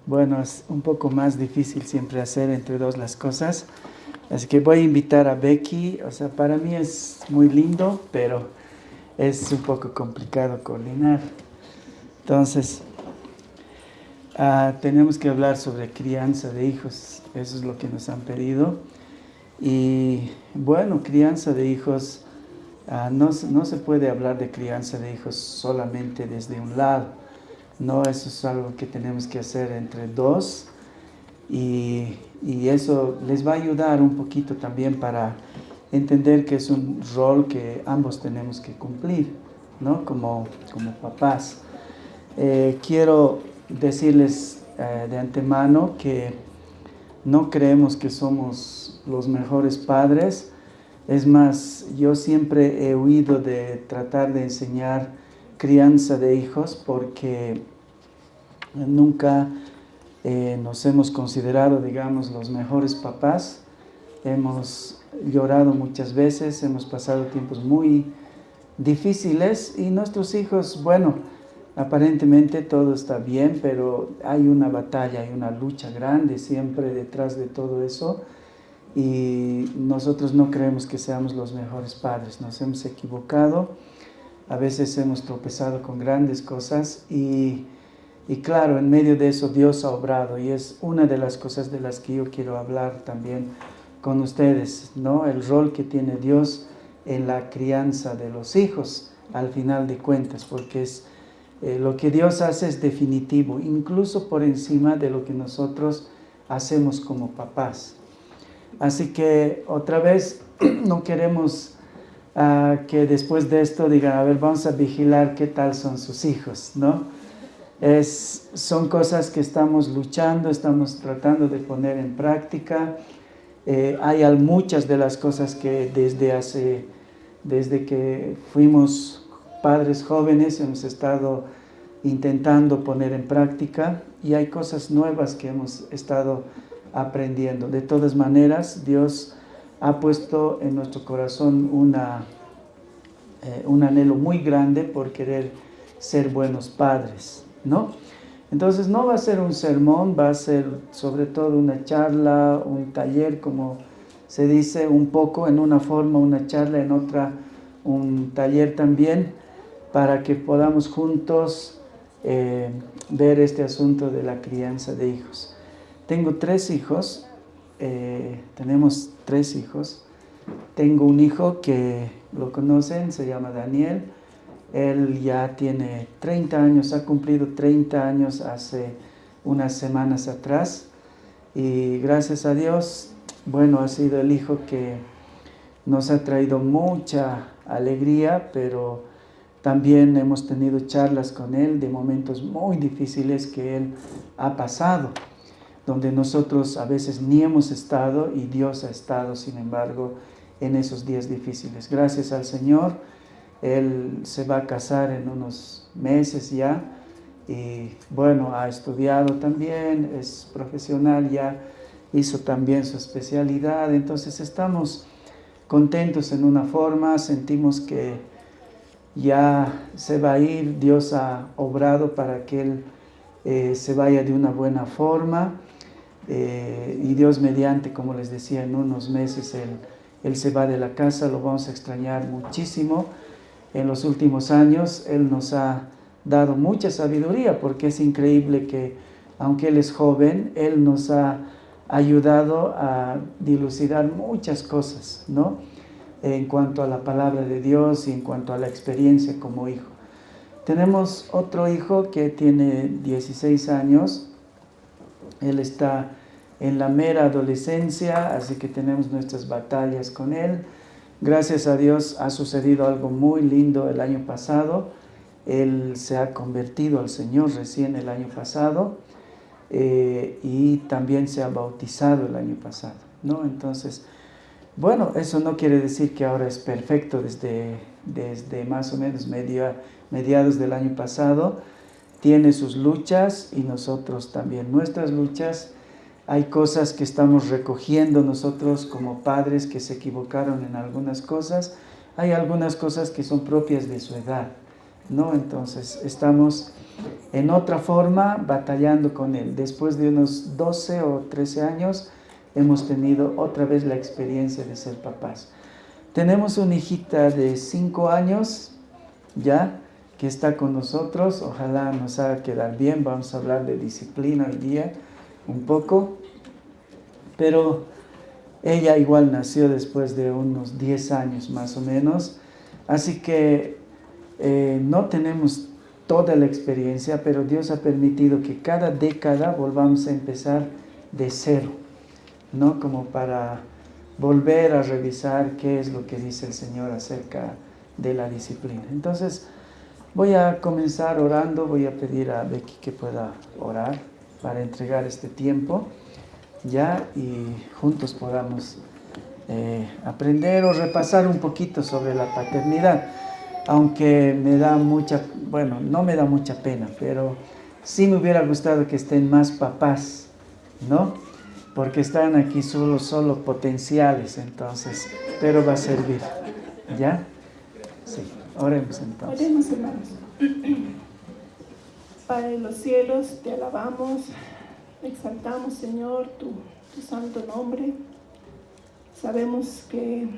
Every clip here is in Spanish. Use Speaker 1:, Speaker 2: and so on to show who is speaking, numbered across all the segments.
Speaker 1: Bueno, es un poco más difícil siempre hacer entre dos las cosas. Así que voy a invitar a Becky. O sea, para mí es muy lindo, pero es un poco complicado coordinar. Entonces, tenemos que hablar sobre crianza de hijos. Eso es lo que nos han pedido. Y bueno, crianza de hijos, no se puede hablar de crianza de hijos solamente desde un lado. No, eso es algo que tenemos que hacer entre dos. Y eso les va a ayudar un poquito también para entender que es un rol que ambos tenemos que cumplir, ¿no? Como papás. Quiero decirles de antemano que no creemos que somos los mejores padres. Es más, yo siempre he huido de tratar de enseñar crianza de hijos porque nunca nos hemos considerado, digamos, los mejores papás. Hemos llorado muchas veces, hemos pasado tiempos muy difíciles y nuestros hijos, bueno, aparentemente todo está bien, pero hay una batalla, hay una lucha grande siempre detrás de todo eso y nosotros no creemos que seamos los mejores padres. Nos hemos equivocado, a veces hemos tropezado con grandes cosas y claro, en medio de eso Dios ha obrado y es una de las cosas de las que yo quiero hablar también con ustedes, ¿no? El rol que tiene Dios en la crianza de los hijos, al final de cuentas, porque es lo que Dios hace es definitivo, incluso por encima de lo que nosotros hacemos como papás. Así que otra vez no queremos que después de esto digan, a ver, vamos a vigilar qué tal son sus hijos, ¿no? Son cosas que estamos luchando, estamos tratando de poner en práctica. Hay muchas de las cosas que desde que fuimos padres jóvenes hemos estado intentando poner en práctica y hay cosas nuevas que hemos estado aprendiendo. De todas maneras, Dios ha puesto en nuestro corazón un anhelo muy grande por querer ser buenos padres, ¿no? Entonces no va a ser un sermón, va a ser sobre todo una charla, un taller, como se dice, un poco en una forma, una charla, en otra un taller también, para que podamos juntos ver este asunto de la crianza de hijos. Tengo 3 hijos, tenemos 3 hijos. Tengo un hijo que lo conocen, se llama Daniel. Él ya tiene 30 años, ha cumplido 30 años hace unas semanas atrás. Y gracias a Dios, bueno, ha sido el hijo que nos ha traído mucha alegría, pero también hemos tenido charlas con él de momentos muy difíciles que él ha pasado, donde nosotros a veces ni hemos estado y Dios ha estado, sin embargo, en esos días difíciles. Gracias al Señor, él se va a casar en unos meses ya y bueno, ha estudiado también, es profesional, ya hizo también su especialidad, entonces estamos contentos en una forma, sentimos que ya se va a ir, Dios ha obrado para que él se vaya de una buena forma y Dios mediante, como les decía, en unos meses él se va de la casa, lo vamos a extrañar muchísimo. En los últimos años Él nos ha dado mucha sabiduría porque es increíble que aunque Él es joven, Él nos ha ayudado a dilucidar muchas cosas, ¿no? En cuanto a la palabra de Dios y en cuanto a la experiencia como hijo. Tenemos otro hijo que tiene 16 años, él está en la mera adolescencia, así que tenemos nuestras batallas con él. Gracias a Dios ha sucedido algo muy lindo el año pasado. Él se ha convertido al Señor recién el año pasado y también se ha bautizado el año pasado, ¿no? Entonces, bueno, eso no quiere decir que ahora es perfecto desde más o menos mediados del año pasado. Tiene sus luchas y nosotros también nuestras luchas. Hay cosas que estamos recogiendo nosotros como padres que se equivocaron en algunas cosas. Hay algunas cosas que son propias de su edad, ¿no? Entonces estamos en otra forma, batallando con él. Después de unos 12 o 13 años, hemos tenido otra vez la experiencia de ser papás. Tenemos una hijita de 5 años, ya, que está con nosotros. Ojalá nos haga quedar bien. Vamos a hablar de disciplina hoy día, un poco. Pero ella igual nació después de unos 10 años más o menos. Así que no tenemos toda la experiencia, pero Dios ha permitido que cada década volvamos a empezar de cero, ¿no? Como para volver a revisar qué es lo que dice el Señor acerca de la disciplina. Entonces, voy a comenzar orando. Voy a pedir a Becky que pueda orar para entregar este tiempo, ya, y juntos podamos aprender o repasar un poquito sobre la paternidad. Aunque me da no me da mucha pena, pero sí me hubiera gustado que estén más papás, ¿no? Porque están aquí solo potenciales, entonces, pero va a servir, ¿ya? Sí, oremos entonces.
Speaker 2: Oremos, hermanos. Padre de los cielos, te alabamos, exaltamos, Señor, tu santo nombre. Sabemos que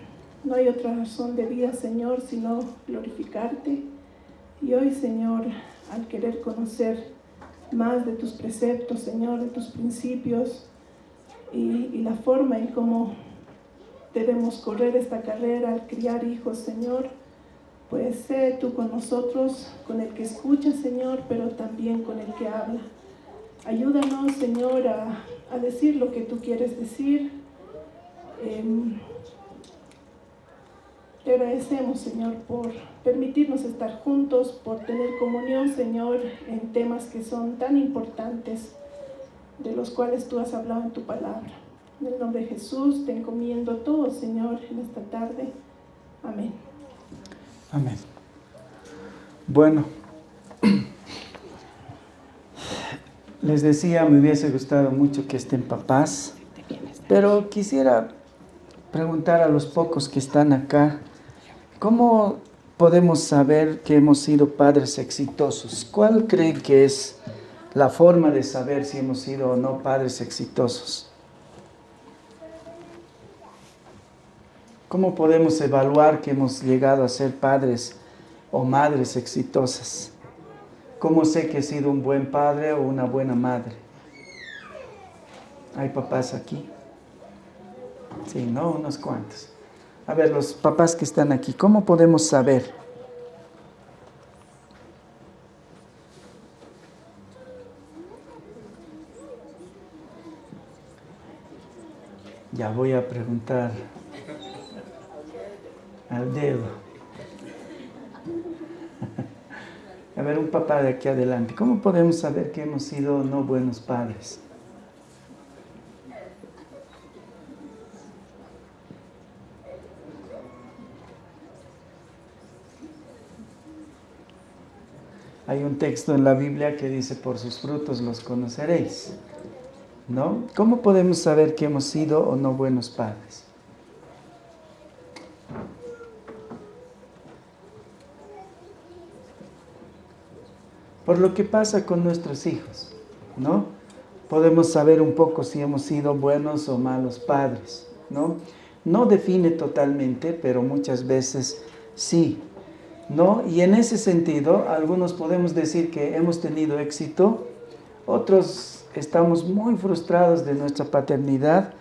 Speaker 2: no hay otra razón de vida, Señor, sino glorificarte. Y hoy, Señor, al querer conocer más de tus preceptos, Señor, de tus principios y la forma en cómo debemos correr esta carrera al criar hijos, Señor, pues sé tú con nosotros, con el que escucha, Señor, pero también con el que habla. Ayúdanos, Señor, a decir lo que tú quieres decir. Te agradecemos, Señor, por permitirnos estar juntos, por tener comunión, Señor, en temas que son tan importantes, de los cuales tú has hablado en tu palabra. En el nombre de Jesús te encomiendo todo, Señor, en esta tarde. Amén.
Speaker 1: Amén. Bueno, les decía, me hubiese gustado mucho que estén papás, pero quisiera preguntar a los pocos que están acá, ¿cómo podemos saber que hemos sido padres exitosos? ¿Cuál creen que es la forma de saber si hemos sido o no padres exitosos? ¿Cómo podemos evaluar que hemos llegado a ser padres o madres exitosas? ¿Cómo sé que he sido un buen padre o una buena madre? ¿Hay papás aquí? Sí, ¿no? Unos cuantos. A ver, los papás que están aquí, ¿cómo podemos saber? Ya voy a preguntar al dedo. A ver, un papá de aquí adelante, ¿cómo podemos saber que hemos sido no buenos padres? Hay un texto en la Biblia que dice, por sus frutos los conoceréis, ¿no? ¿Cómo podemos saber que hemos sido o no buenos padres? Por lo que pasa con nuestros hijos, ¿no? Podemos saber un poco si hemos sido buenos o malos padres, ¿no? No define totalmente, pero muchas veces sí, ¿no? Y en ese sentido, algunos podemos decir que hemos tenido éxito, otros estamos muy frustrados de nuestra paternidad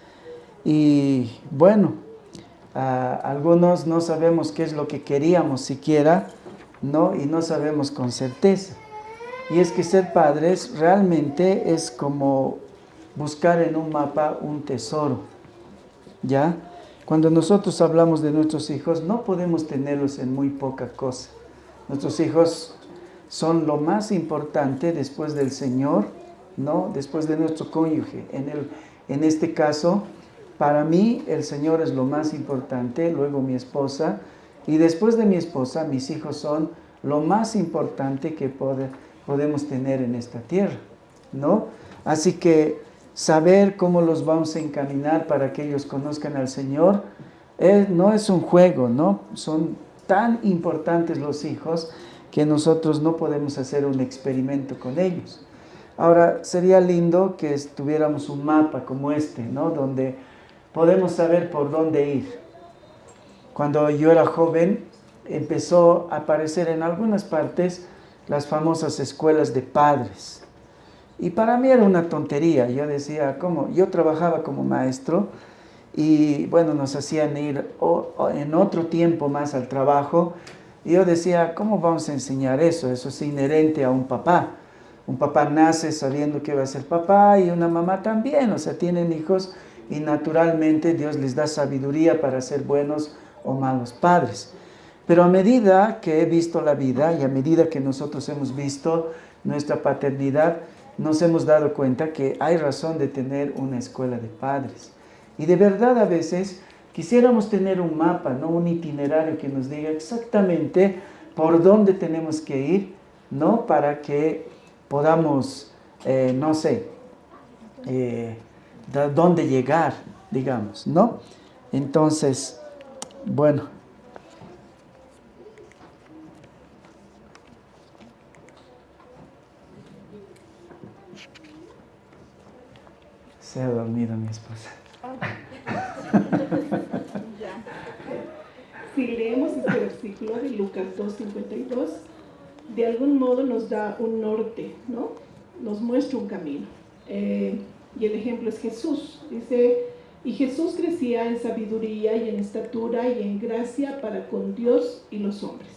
Speaker 1: y bueno, algunos no sabemos qué es lo que queríamos siquiera, ¿no? Y no sabemos con certeza. Y es que ser padres realmente es como buscar en un mapa un tesoro, ¿ya? Cuando nosotros hablamos de nuestros hijos, no podemos tenerlos en muy poca cosa. Nuestros hijos son lo más importante después del Señor, ¿no? Después de nuestro cónyuge. En este caso, para mí, el Señor es lo más importante, luego mi esposa, y después de mi esposa, mis hijos son lo más importante que podemos tener en esta tierra, ¿no? Así que saber cómo los vamos a encaminar para que ellos conozcan al Señor no es un juego, ¿no? Son tan importantes los hijos que nosotros no podemos hacer un experimento con ellos. Ahora, sería lindo que tuviéramos un mapa como este, ¿no? Donde podemos saber por dónde ir. Cuando yo era joven, empezó a aparecer en algunas partes las famosas escuelas de padres. Y para mí era una tontería. Yo decía, ¿cómo? Yo trabajaba como maestro y, bueno, nos hacían ir en otro tiempo más al trabajo. Y yo decía, ¿cómo vamos a enseñar eso? Eso es inherente a un papá. Un papá nace sabiendo que va a ser papá y una mamá también. O sea, tienen hijos y naturalmente Dios les da sabiduría para ser buenos o malos padres. Pero a medida que he visto la vida y a medida que nosotros hemos visto nuestra paternidad, nos hemos dado cuenta que hay razón de tener una escuela de padres. Y de verdad a veces quisiéramos tener un mapa, ¿no? Un itinerario que nos diga exactamente por dónde tenemos que ir, ¿no? Para que podamos, no sé, dónde llegar, digamos, ¿no? Entonces, bueno. Se ha dormido mi esposa.
Speaker 2: Si leemos este versículo de Lucas 2:52, de algún modo nos da un norte, ¿no? Nos muestra un camino. Y el ejemplo es Jesús. Dice, y Jesús crecía en sabiduría y en estatura y en gracia para con Dios y los hombres.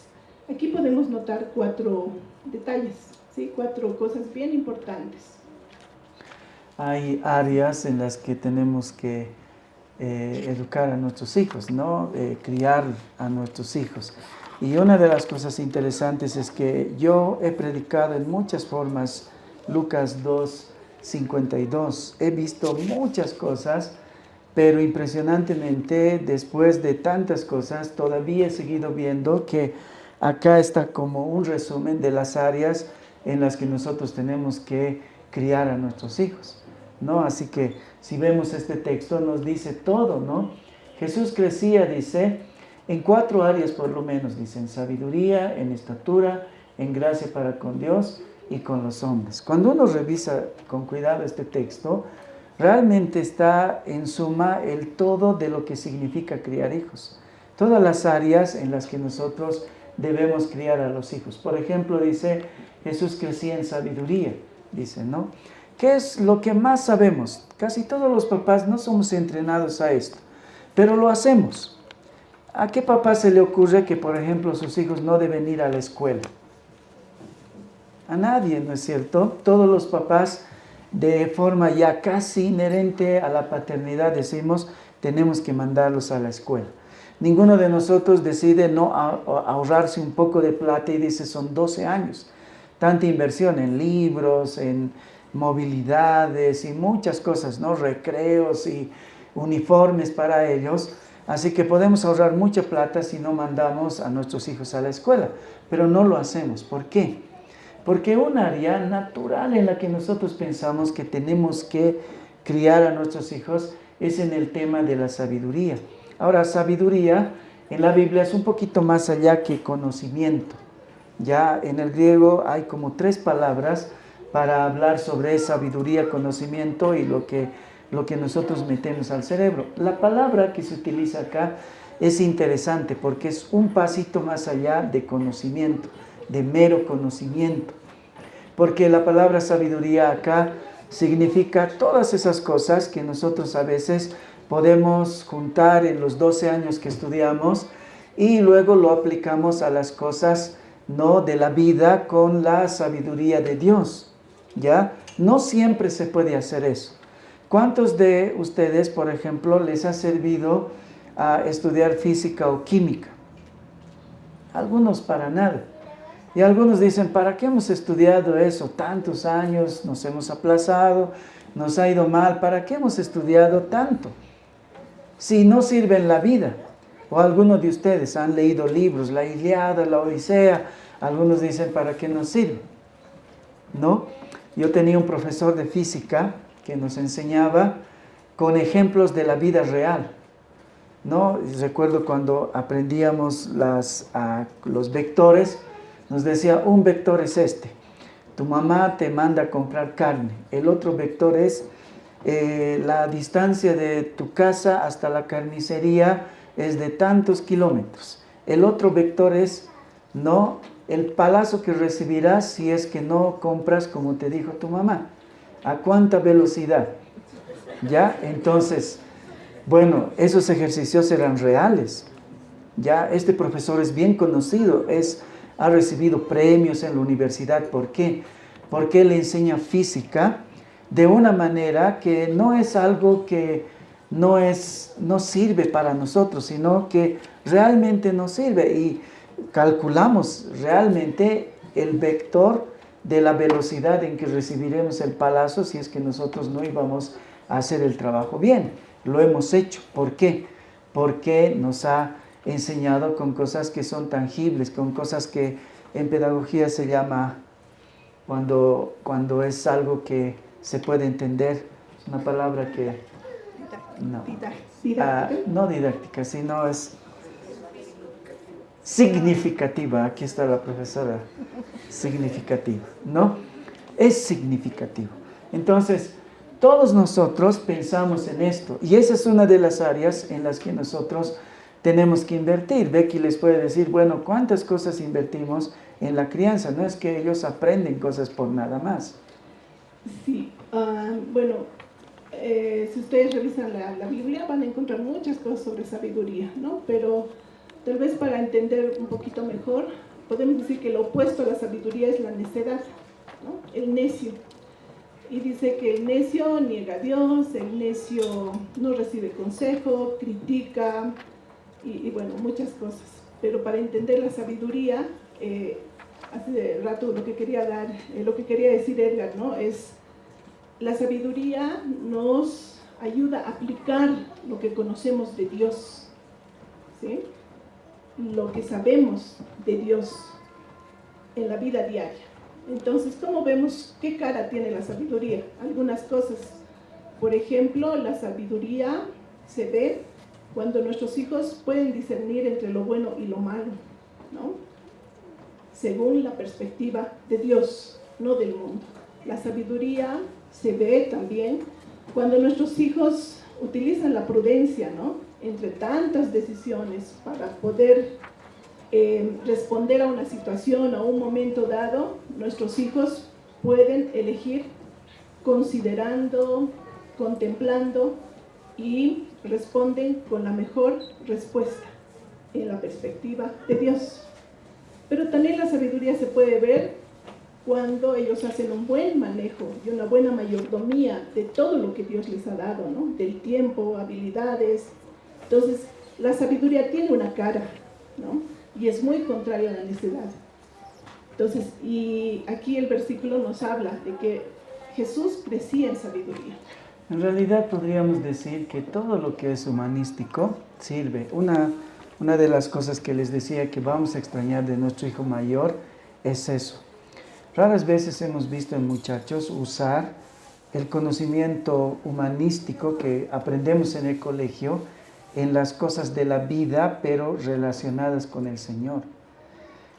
Speaker 2: Aquí podemos notar 4 detalles, ¿sí? 4 cosas bien importantes.
Speaker 1: Hay áreas en las que tenemos que educar a nuestros hijos, ¿no? Criar a nuestros hijos. Y una de las cosas interesantes es que yo he predicado en muchas formas Lucas 2:52. He visto muchas cosas, pero impresionantemente, después de tantas cosas, todavía he seguido viendo que acá está como un resumen de las áreas en las que nosotros tenemos que criar a nuestros hijos, ¿no? Así que si vemos este texto nos dice todo, ¿no? Jesús crecía, dice, en 4 áreas por lo menos, dice, en sabiduría, en estatura, en gracia para con Dios y con los hombres. Cuando uno revisa con cuidado este texto, realmente está en suma el todo de lo que significa criar hijos. Todas las áreas en las que nosotros debemos criar a los hijos. Por ejemplo, dice, Jesús crecía en sabiduría, dice, ¿no? ¿Qué es lo que más sabemos? Casi todos los papás no somos entrenados a esto, pero lo hacemos. ¿A qué papá se le ocurre que, por ejemplo, sus hijos no deben ir a la escuela? A nadie, ¿no es cierto? Todos los papás, de forma ya casi inherente a la paternidad, decimos, tenemos que mandarlos a la escuela. Ninguno de nosotros decide no ahorrarse un poco de plata y dice, son 12 años. Tanta inversión en libros, en movilidades y muchas cosas, ¿no? Recreos y uniformes para ellos. Así que podemos ahorrar mucha plata si no mandamos a nuestros hijos a la escuela, pero no lo hacemos. ¿Por qué? Porque un área natural en la que nosotros pensamos que tenemos que criar a nuestros hijos es en el tema de la sabiduría. Ahora, sabiduría en la Biblia es un poquito más allá que conocimiento. Ya en el griego hay como 3 palabras para hablar sobre sabiduría, conocimiento y lo que nosotros metemos al cerebro. La palabra que se utiliza acá es interesante porque es un pasito más allá de conocimiento, de mero conocimiento. Porque la palabra sabiduría acá significa todas esas cosas que nosotros a veces podemos juntar en los 12 años que estudiamos y luego lo aplicamos a las cosas, ¿no?, de la vida con la sabiduría de Dios. ¿Ya? No siempre se puede hacer eso. ¿Cuántos de ustedes, por ejemplo, les ha servido a estudiar física o química? Algunos para nada. Y algunos dicen, ¿para qué hemos estudiado eso? Tantos años, nos hemos aplazado, nos ha ido mal, ¿para qué hemos estudiado tanto? Si no sirve en la vida. O algunos de ustedes han leído libros, la Ilíada, la Odisea, algunos dicen, ¿para qué nos sirve? ¿No? Yo tenía un profesor de física que nos enseñaba con ejemplos de la vida real, ¿no? Recuerdo cuando aprendíamos los vectores, Nos decía, un vector es este. Tu mamá te manda a comprar carne. El otro vector es la distancia de tu casa hasta la carnicería es de tantos kilómetros. El otro vector es, no, el palazo que recibirás si es que no compras como te dijo tu mamá. ¿A cuánta velocidad? ¿Ya? Entonces, bueno, esos ejercicios eran reales. Ya, este profesor es bien conocido, ha recibido premios en la universidad. ¿Por qué? Porque él enseña física de una manera que no es algo que no sirve para nosotros, sino que realmente nos sirve. Y calculamos realmente el vector de la velocidad en que recibiremos el palazo si es que nosotros no íbamos a hacer el trabajo bien. Lo hemos hecho. ¿Por qué? Porque nos ha enseñado con cosas que son tangibles, con cosas que en pedagogía se llama cuando es algo que se puede entender. Es una palabra que no didáctica, sino es significativa. Aquí está la profesora. Significativa, ¿no? Es significativo. Entonces, todos nosotros pensamos en esto, y esa es una de las áreas en las que nosotros tenemos que invertir. Becky les puede decir, bueno, ¿cuántas cosas invertimos en la crianza? No es que ellos aprenden cosas por nada más.
Speaker 2: Sí, bueno, si ustedes revisan la Biblia van a encontrar muchas cosas sobre sabiduría, ¿no? Pero tal vez para entender un poquito mejor, podemos decir que lo opuesto a la sabiduría es la necedad, ¿no? El necio. Y dice que el necio niega a Dios, el necio no recibe consejo, critica y bueno, muchas cosas. Pero para entender la sabiduría, hace rato lo que quería decir Edgar, ¿no? Es la sabiduría nos ayuda a aplicar lo que conocemos de Dios, ¿sí? Lo que sabemos de Dios en la vida diaria. Entonces, ¿cómo vemos qué cara tiene la sabiduría? Algunas cosas. Por ejemplo, la sabiduría se ve cuando nuestros hijos pueden discernir entre lo bueno y lo malo, ¿no? Según la perspectiva de Dios, no del mundo. La sabiduría se ve también cuando nuestros hijos utilizan la prudencia, ¿no? Entre tantas decisiones para poder responder a una situación, a un momento dado, nuestros hijos pueden elegir considerando, contemplando y responden con la mejor respuesta en la perspectiva de Dios. Pero también la sabiduría se puede ver cuando ellos hacen un buen manejo y una buena mayordomía de todo lo que Dios les ha dado, ¿no? Del tiempo, habilidades. Entonces, la sabiduría tiene una cara, ¿no? Y es muy contraria a la necedad. Entonces, y aquí el versículo nos habla de que Jesús crecía en sabiduría.
Speaker 1: En realidad podríamos decir que todo lo que es humanístico sirve. Una de las cosas que les decía que vamos a extrañar de nuestro hijo mayor es eso. Raras veces hemos visto en muchachos usar el conocimiento humanístico que aprendemos en el colegio en las cosas de la vida, pero relacionadas con el Señor.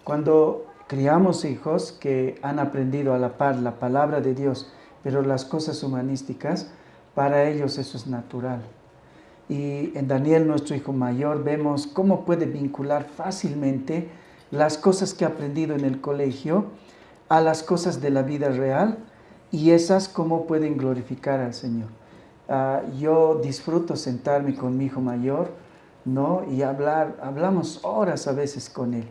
Speaker 1: Cuando criamos hijos que han aprendido a la par la palabra de Dios, pero las cosas humanísticas, para ellos eso es natural. Y en Daniel, nuestro hijo mayor, vemos cómo puede vincular fácilmente las cosas que ha aprendido en el colegio a las cosas de la vida real, y esas cómo pueden glorificar al Señor. Yo disfruto sentarme con mi hijo mayor, ¿no? Y hablamos horas a veces con él.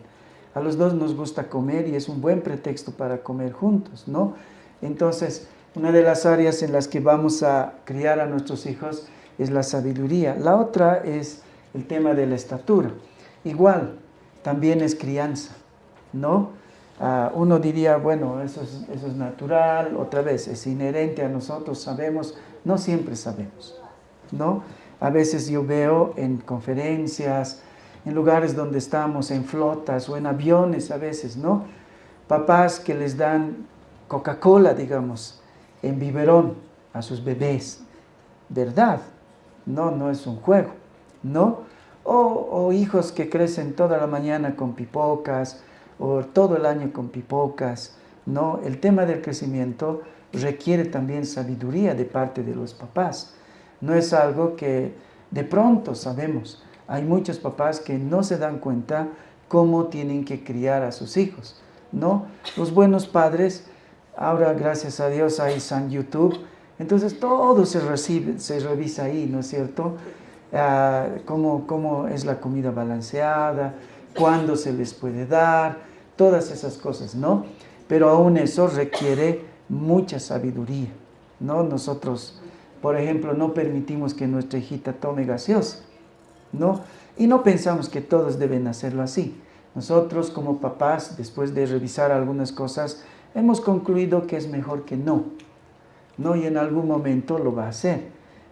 Speaker 1: A los dos nos gusta comer y es un buen pretexto para comer juntos, ¿no? Entonces, una de las áreas en las que vamos a criar a nuestros hijos es la sabiduría. La otra es el tema de la estatura. Igual, también es crianza, ¿no? Uno diría, bueno, eso es natural, otra vez, es inherente a nosotros, sabemos, no siempre sabemos, ¿no? A veces yo veo en conferencias, en lugares donde estamos, en flotas o en aviones a veces, ¿no? Papás que les dan Coca-Cola, digamos, en biberón a sus bebés, ¿verdad? No es un juego, ¿no? O hijos que crecen toda la mañana con pipocas, o todo el año con pipocas, ¿no? El tema del crecimiento requiere también sabiduría de parte de los papás. No es algo que de pronto sabemos. Hay muchos papás que no se dan cuenta cómo tienen que criar a sus hijos, ¿no? Los buenos padres, ahora gracias a Dios hay San YouTube, entonces todo se revisa ahí, ¿no es cierto? Cómo es la comida balanceada, cuándo se les puede dar, todas esas cosas, ¿no? Pero aún eso requiere mucha sabiduría, ¿no? Nosotros, por ejemplo, no permitimos que nuestra hijita tome gaseosa, ¿no? Y no pensamos que todos deben hacerlo así. Nosotros como papás, después de revisar algunas cosas, hemos concluido que es mejor que no, ¿no? Y en algún momento lo va a hacer.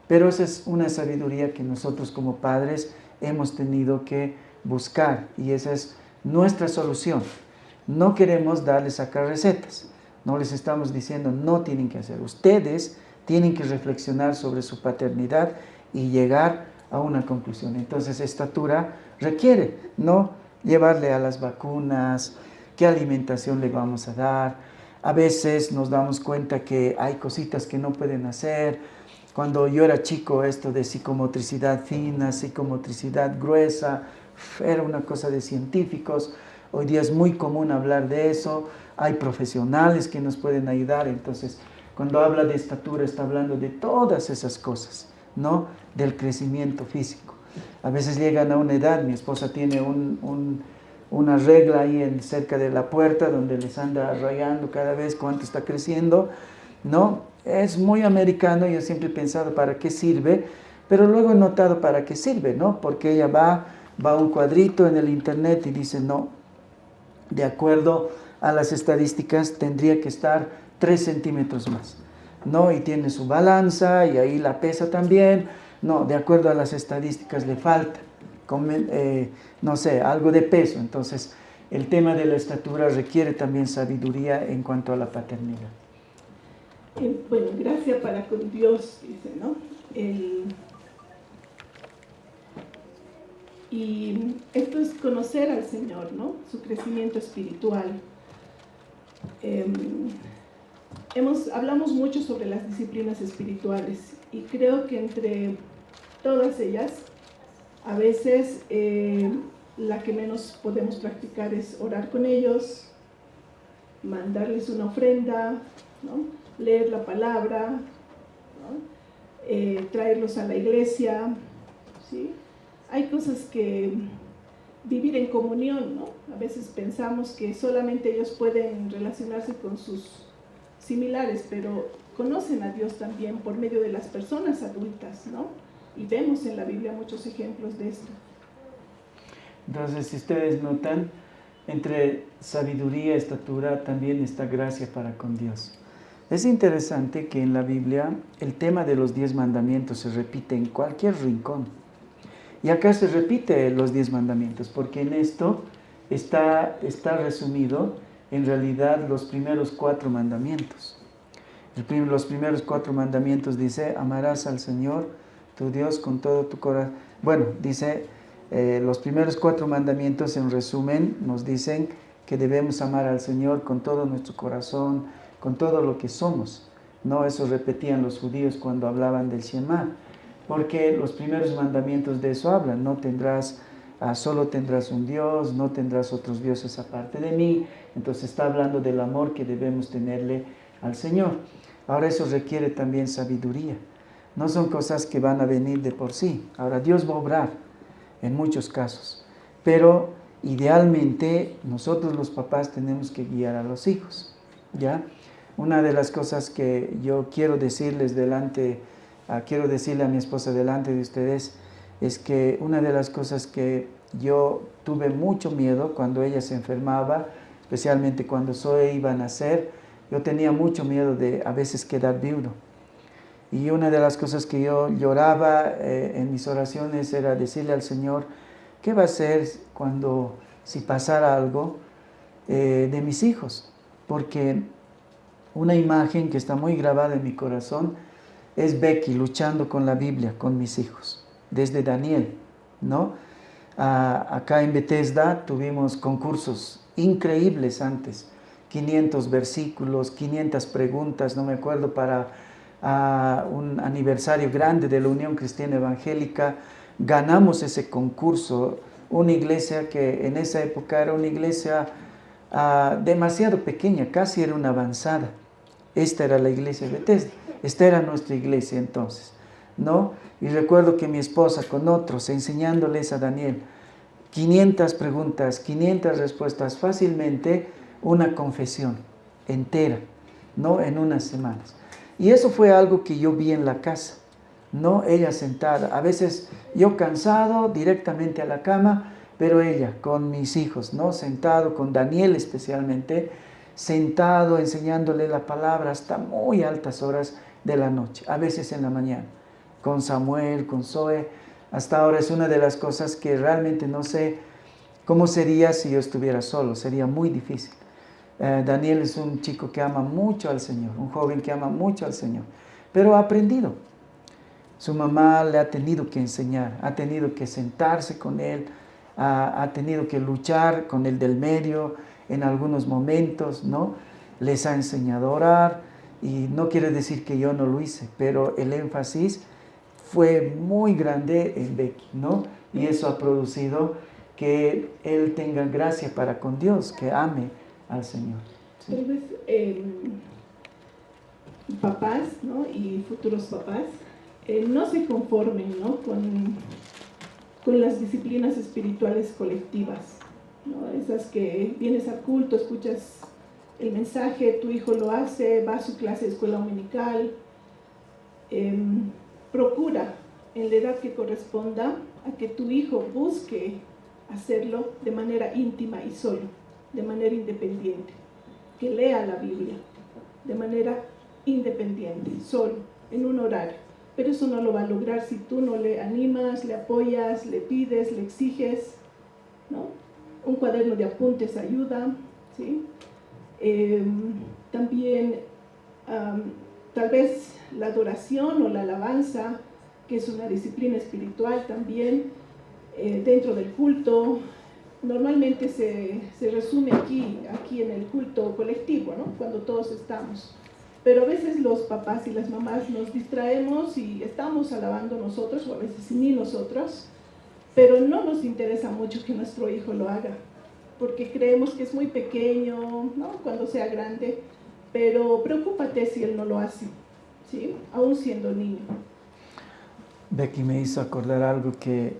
Speaker 1: Pero esa es una sabiduría que nosotros como padres hemos tenido que buscar y esa es nuestra solución. No queremos darles sacar recetas, no les estamos diciendo no tienen que hacer. Ustedes tienen que reflexionar sobre su paternidad y llegar a una conclusión. Entonces, estatura requiere, ¿no? Llevarle a las vacunas, qué alimentación le vamos a dar. A veces nos damos cuenta que hay cositas que no pueden hacer. Cuando yo era chico, esto de psicomotricidad fina, psicomotricidad gruesa, era una cosa de científicos. Hoy día es muy común hablar de eso. Hay profesionales que nos pueden ayudar. Entonces, cuando habla de estatura, está hablando de todas esas cosas, ¿no? Del crecimiento físico. A veces llegan a una edad, mi esposa tiene una regla ahí cerca de la puerta donde les anda rayando cada vez cuánto está creciendo, ¿no? Es muy americano, yo siempre he pensado para qué sirve, pero luego he notado para qué sirve, ¿no? Porque ella va a un cuadrito en el internet y dice, no, de acuerdo a las estadísticas tendría que estar 3 centímetros más, ¿no? Y tiene su balanza y ahí la pesa también, no, de acuerdo a las estadísticas le falta, no sé, algo de peso. Entonces, el tema de la estatura requiere también sabiduría en cuanto a la paternidad.
Speaker 2: Bueno, gracia para con Dios, dice, ¿no? Y esto es conocer al Señor, ¿no? Su crecimiento espiritual. Hablamos mucho sobre las disciplinas espirituales y creo que entre todas ellas, a veces la que menos podemos practicar es orar con ellos, mandarles una ofrenda, ¿no? Leer la palabra, ¿no? Traerlos a la iglesia, ¿sí? Hay cosas que vivir en comunión, ¿no? A veces pensamos que solamente ellos pueden relacionarse con sus similares, pero conocen a Dios también por medio de las personas adultas, ¿no? Y vemos en la Biblia muchos ejemplos de esto.
Speaker 1: Entonces, si ustedes notan, entre sabiduría y estatura también está gracia para con Dios. Es interesante que en la Biblia el tema de los 10 mandamientos se repite en cualquier rincón. Y acá se repite los 10 mandamientos, porque en esto está resumido en realidad los primeros 4 mandamientos. Los primeros 4 mandamientos dice, amarás al Señor, tu Dios, con todo tu corazón. Bueno, dice, los primeros 4 mandamientos en resumen nos dicen que debemos amar al Señor con todo nuestro corazón, con todo lo que somos, ¿no? Eso repetían los judíos cuando hablaban del Shema, porque los primeros mandamientos de eso hablan, no tendrás, solo tendrás un Dios, no tendrás otros dioses aparte de mí. Entonces está hablando del amor que debemos tenerle al Señor. Ahora eso requiere también sabiduría, no son cosas que van a venir de por sí. Ahora Dios va a obrar en muchos casos, pero idealmente nosotros los papás tenemos que guiar a los hijos, ¿ya? Una de las cosas que yo quiero decirle a mi esposa delante de ustedes, es que una de las cosas que yo tuve mucho miedo cuando ella se enfermaba, especialmente cuando Zoe iba a nacer, yo tenía mucho miedo de a veces quedar viudo. Y una de las cosas que yo lloraba en mis oraciones era decirle al Señor, ¿qué va a hacer si pasara algo de mis hijos? Porque una imagen que está muy grabada en mi corazón es Becky luchando con la Biblia, con mis hijos, desde Daniel, ¿no? Acá en Bethesda tuvimos concursos increíbles antes. 500 versículos, 500 preguntas, no me acuerdo, para un aniversario grande de la Unión Cristiana Evangélica. Ganamos ese concurso, una iglesia que en esa época era una iglesia demasiado pequeña, casi era una avanzada. Esta era la iglesia de Bethesda, esta era nuestra iglesia entonces, ¿no? Y recuerdo que mi esposa con otros, enseñándoles a Daniel, 500 preguntas, 500 respuestas, fácilmente una confesión entera, ¿no? En unas semanas. Y eso fue algo que yo vi en la casa, ¿no? Ella sentada, a veces yo cansado, directamente a la cama, pero ella con mis hijos, ¿no? Sentado, con Daniel especialmente, sentado enseñándole la palabra hasta muy altas horas de la noche, a veces en la mañana, con Samuel, con Zoe. Hasta ahora es una de las cosas que realmente no sé cómo sería si yo estuviera solo, sería muy difícil. Daniel es un chico que ama mucho al Señor, un joven que ama mucho al Señor, pero ha aprendido. Su mamá le ha tenido que enseñar, ha tenido que sentarse con él, ha tenido que luchar con el del medio en algunos momentos, ¿no? Les ha enseñado a orar, y no quiere decir que yo no lo hice, pero el énfasis fue muy grande en Becky, ¿no? Y eso ha producido que él tenga gracia para con Dios, que ame al Señor. ¿Sí?
Speaker 2: Tal vez papás, ¿no? Y futuros papás no se conformen, ¿no? con las disciplinas espirituales colectivas, ¿no? Esas que vienes al culto, escuchas el mensaje, tu hijo lo hace, va a su clase de escuela dominical. Procura en la edad que corresponda a que tu hijo busque hacerlo de manera íntima y solo, de manera independiente, que lea la Biblia de manera independiente, solo, en un horario. Pero eso no lo va a lograr si tú no le animas, le apoyas, le pides, le exiges, ¿no? Un cuaderno de apuntes ayuda, ¿sí? También tal vez la adoración o la alabanza, que es una disciplina espiritual también, dentro del culto, normalmente se resume aquí en el culto colectivo, ¿no? Cuando todos estamos. Pero a veces los papás y las mamás nos distraemos y estamos alabando nosotros, o a veces ni nosotros, pero no nos interesa mucho que nuestro hijo lo haga, porque creemos que es muy pequeño, ¿no? Cuando sea grande, pero preocúpate si él no lo hace, ¿sí? Aún siendo niño.
Speaker 1: Becky me hizo acordar algo que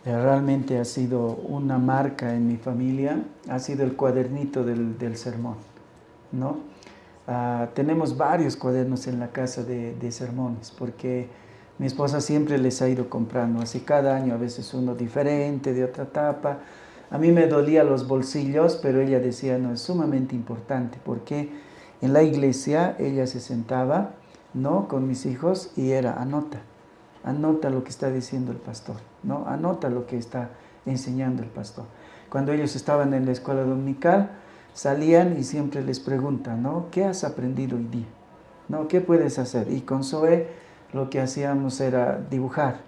Speaker 1: realmente ha sido una marca en mi familia, ha sido el cuadernito del sermón, ¿no? Tenemos varios cuadernos en la casa de sermones, porque mi esposa siempre les ha ido comprando, así cada año, a veces uno diferente, de otra tapa. A mí me dolían los bolsillos, pero ella decía, no, es sumamente importante, porque en la iglesia ella se sentaba, ¿no?, con mis hijos y era, anota lo que está diciendo el pastor, ¿no? Anota lo que está enseñando el pastor. Cuando ellos estaban en la escuela dominical, salían y siempre les preguntan, ¿no?, ¿qué has aprendido hoy día? ¿No? ¿Qué puedes hacer? Y con Zoe lo que hacíamos era dibujar,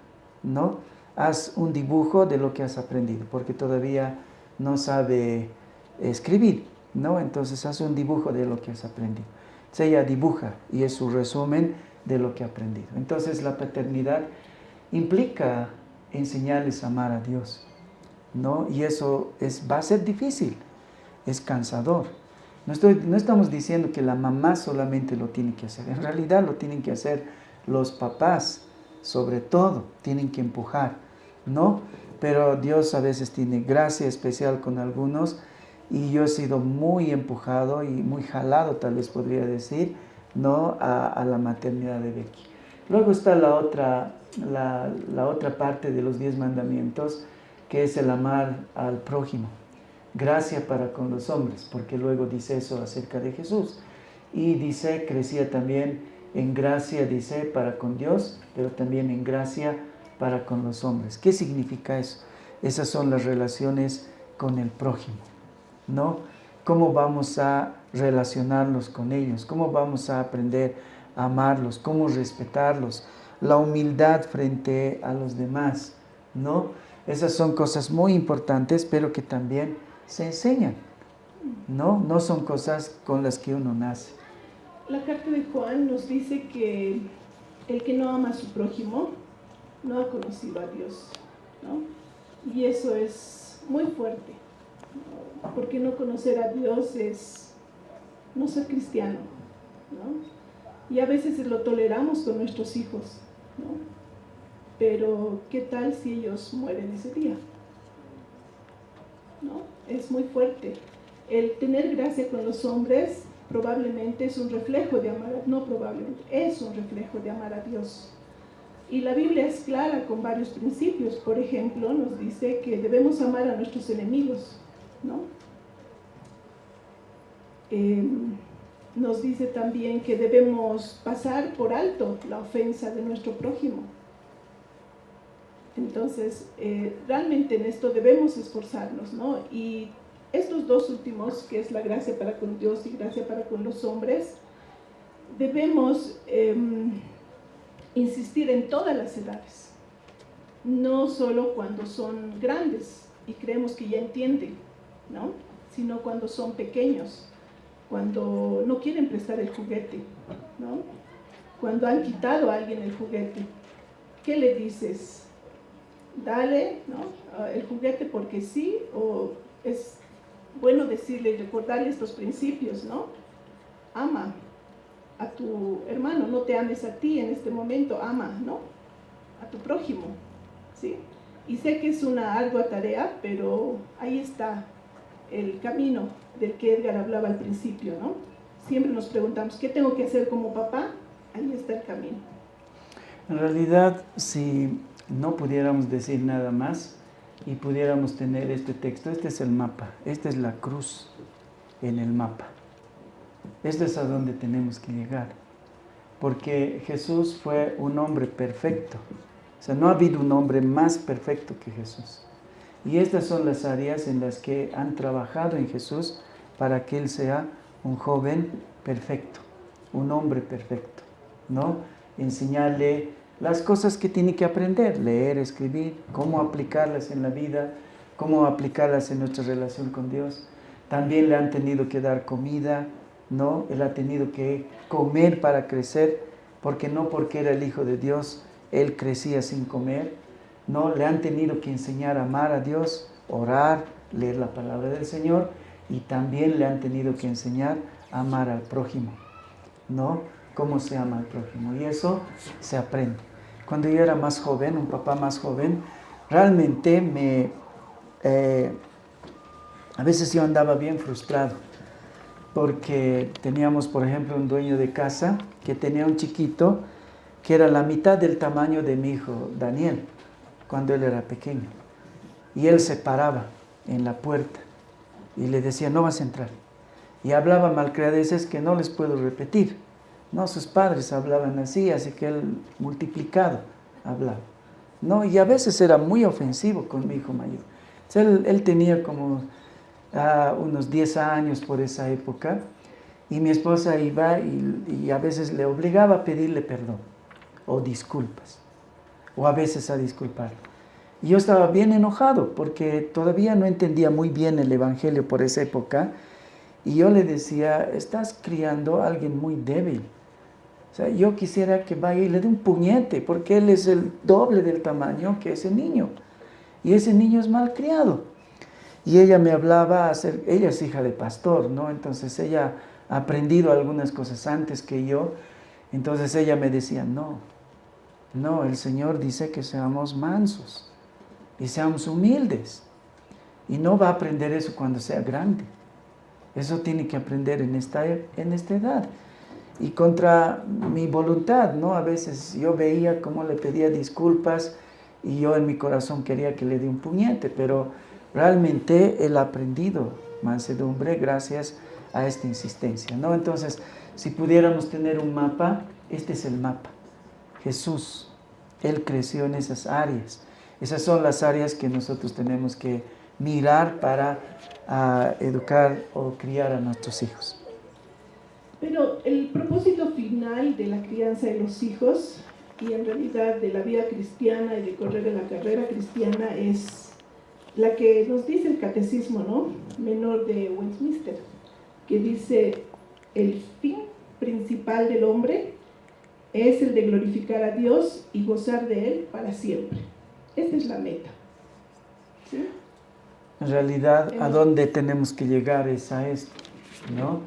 Speaker 1: ¿no? Haz un dibujo de lo que has aprendido, porque todavía no sabe escribir, ¿no? Entonces haz un dibujo de lo que has aprendido. Entonces ella dibuja y es su resumen de lo que ha aprendido. Entonces la paternidad implica enseñarles a amar a Dios, ¿no? Y eso va a ser difícil, es cansador. No estamos diciendo que la mamá solamente lo tiene que hacer, en realidad lo tienen que hacer los papás, sobre todo, tienen que empujar, ¿no? Pero Dios a veces tiene gracia especial con algunos, y yo he sido muy empujado y muy jalado, tal vez podría decir, ¿no?, a la maternidad de Becky. Luego está la otra parte de los 10 mandamientos, que es el amar al prójimo. Gracia para con los hombres, porque luego dice eso acerca de Jesús. Y dice, crecía también en gracia, dice, para con Dios, pero también en gracia para con los hombres. ¿Qué significa eso? Esas son las relaciones con el prójimo, ¿no? ¿Cómo vamos a relacionarnos con ellos? ¿Cómo vamos a aprender a amarlos? ¿Cómo respetarlos? La humildad frente a los demás, ¿no? Esas son cosas muy importantes, pero que también se enseñan, ¿no? No son cosas con las que uno nace.
Speaker 2: La carta de Juan nos dice que el que no ama a su prójimo no ha conocido a Dios, ¿no? Y eso es muy fuerte, ¿no? Porque no conocer a Dios es no ser cristiano, ¿no? Y a veces lo toleramos con nuestros hijos, ¿no? Pero ¿qué tal si ellos mueren ese día? ¿No? Es muy fuerte. El tener gracia con los hombres probablemente es un reflejo de amar, no probablemente, es un reflejo de amar a Dios. Y la Biblia es clara con varios principios. Por ejemplo, nos dice que debemos amar a nuestros enemigos, ¿no? Nos dice también que debemos pasar por alto la ofensa de nuestro prójimo. Entonces, realmente en esto debemos esforzarnos, ¿no? Y estos dos últimos, que es la gracia para con Dios y gracia para con los hombres, debemos insistir en todas las edades, no solo cuando son grandes y creemos que ya entienden, ¿no? Sino cuando son pequeños, cuando no quieren prestar el juguete, ¿no? Cuando han quitado a alguien el juguete, ¿qué le dices? Dale, ¿no? El juguete porque sí, o es bueno decirle y recordarle estos principios, ¿no? Ama a tu hermano, no te ames a ti en este momento, ama, ¿no? A tu prójimo, ¿sí? Y sé que es una ardua tarea, pero ahí está el camino del que Edgar hablaba al principio, ¿no? Siempre nos preguntamos, ¿qué tengo que hacer como papá? Ahí está el camino.
Speaker 1: En realidad, si no pudiéramos decir nada más y pudiéramos tener este texto, este es el mapa, esta es la cruz en el mapa. Esto es a donde tenemos que llegar, porque Jesús fue un hombre perfecto. O sea, no ha habido un hombre más perfecto que Jesús. Y estas son las áreas en las que han trabajado en Jesús para que Él sea un joven perfecto, un hombre perfecto, ¿no? Enseñarle las cosas que tiene que aprender, leer, escribir, cómo aplicarlas en la vida, cómo aplicarlas en nuestra relación con Dios. También le han tenido que dar comida, ¿no? Él ha tenido que comer para crecer, porque no porque era el Hijo de Dios, Él crecía sin comer, ¿no? Le han tenido que enseñar a amar a Dios, orar, leer la palabra del Señor, y también le han tenido que enseñar a amar al prójimo, ¿no? Cómo se ama al prójimo, y eso se aprende. Cuando yo era más joven, un papá más joven, realmente a veces yo andaba bien frustrado, porque teníamos, por ejemplo, un dueño de casa que tenía un chiquito que era la mitad del tamaño de mi hijo Daniel, cuando él era pequeño. Y él se paraba en la puerta y le decía, no vas a entrar. Y hablaba malcriadeces que no les puedo repetir. No, sus padres hablaban así que él multiplicado hablaba, ¿no? Y a veces era muy ofensivo con mi hijo mayor. O sea, él tenía como unos 10 años por esa época, y mi esposa iba y a veces le obligaba a pedirle perdón o disculpas, o a veces a disculparlo. Y yo estaba bien enojado porque todavía no entendía muy bien el evangelio por esa época, y yo le decía, estás criando a alguien muy débil. O sea, yo quisiera que vaya y le dé un puñete, porque él es el doble del tamaño que ese niño, y ese niño es mal criado. Y ella me hablaba, ella es hija de pastor, ¿no? Entonces ella ha aprendido algunas cosas antes que yo. Entonces ella me decía, no, el Señor dice que seamos mansos y seamos humildes. Y no va a aprender eso cuando sea grande. Eso tiene que aprender en esta edad. Y contra mi voluntad, ¿no? A veces yo veía cómo le pedía disculpas y yo en mi corazón quería que le dé un puñete, pero realmente él ha aprendido mansedumbre gracias a esta insistencia, ¿no? Entonces, si pudiéramos tener un mapa, este es el mapa. Jesús, Él creció en esas áreas. Esas son las áreas que nosotros tenemos que mirar para educar o criar a nuestros hijos.
Speaker 2: Pero el propósito final de la crianza de los hijos y en realidad de la vida cristiana y de correr en la carrera cristiana es la que nos dice el catecismo, ¿no? Menor de Westminster, que dice: el fin principal del hombre es el de glorificar a Dios y gozar de Él para siempre. Esa es la meta. ¿Sí?
Speaker 1: En realidad, ¿a dónde tenemos que llegar? Es a esto, ¿no?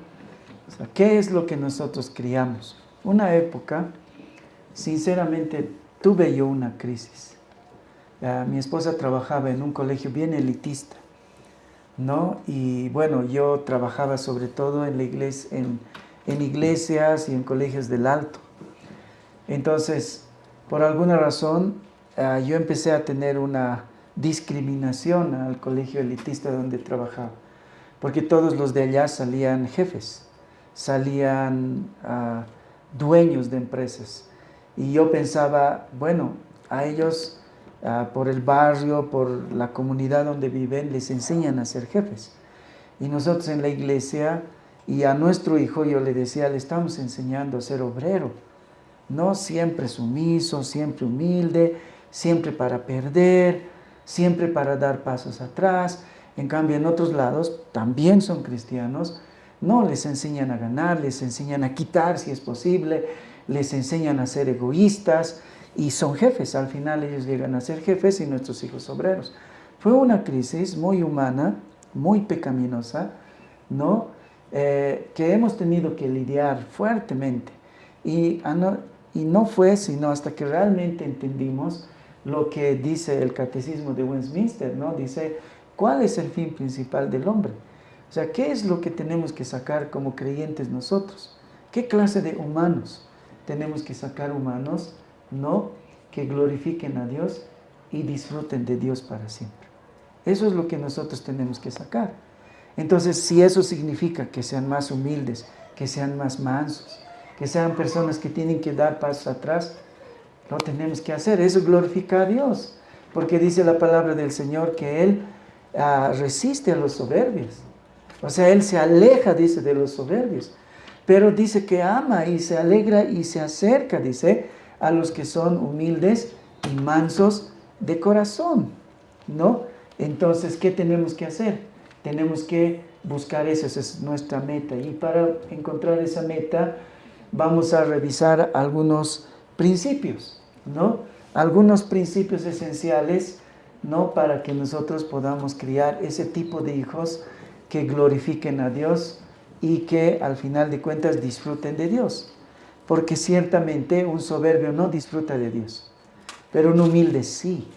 Speaker 1: O sea, ¿qué es lo que nosotros criamos? Una época, sinceramente, tuve yo una crisis. Mi esposa trabajaba en un colegio bien elitista, ¿no? Y bueno, yo trabajaba sobre todo en la iglesia, en iglesias y en colegios del Alto. Entonces, por alguna razón, yo empecé a tener una discriminación al colegio elitista donde trabajaba, porque todos los de allá salían jefes, salían dueños de empresas. Y yo pensaba, bueno, a ellos, por el barrio, por la comunidad donde viven, les enseñan a ser jefes. Y nosotros en la iglesia, y a nuestro hijo yo le decía, le estamos enseñando a ser obrero. No siempre sumiso, siempre humilde, siempre para perder, siempre para dar pasos atrás. En cambio, en otros lados, también son cristianos, no les enseñan a ganar, les enseñan a quitar si es posible, les enseñan a ser egoístas y son jefes. Al final ellos llegan a ser jefes y nuestros hijos obreros. Fue una crisis muy humana, muy pecaminosa, ¿no? Que hemos tenido que lidiar fuertemente. Y no fue sino hasta que realmente entendimos lo que dice el Catecismo de Westminster, ¿no? Dice, ¿cuál es el fin principal del hombre? O sea, ¿qué es lo que tenemos que sacar como creyentes nosotros? ¿Qué clase de humanos tenemos que sacar? Humanos, ¿no? Que glorifiquen a Dios y disfruten de Dios para siempre. Eso es lo que nosotros tenemos que sacar. Entonces, si eso significa que sean más humildes, que sean más mansos, que sean personas que tienen que dar pasos atrás, lo tenemos que hacer. Eso glorifica a Dios, porque dice la palabra del Señor que Él resiste a los soberbios. O sea, Él se aleja, dice, de los soberbios, pero dice que ama y se alegra y se acerca, dice, a los que son humildes y mansos de corazón, ¿no? Entonces, ¿qué tenemos que hacer? Tenemos que buscar eso, esa es nuestra meta. Y para encontrar esa meta, vamos a revisar algunos principios, ¿no? Algunos principios esenciales, ¿no? Para que nosotros podamos criar ese tipo de hijos que glorifiquen a Dios y que al final de cuentas disfruten de Dios. Porque ciertamente un soberbio no disfruta de Dios, pero un humilde sí.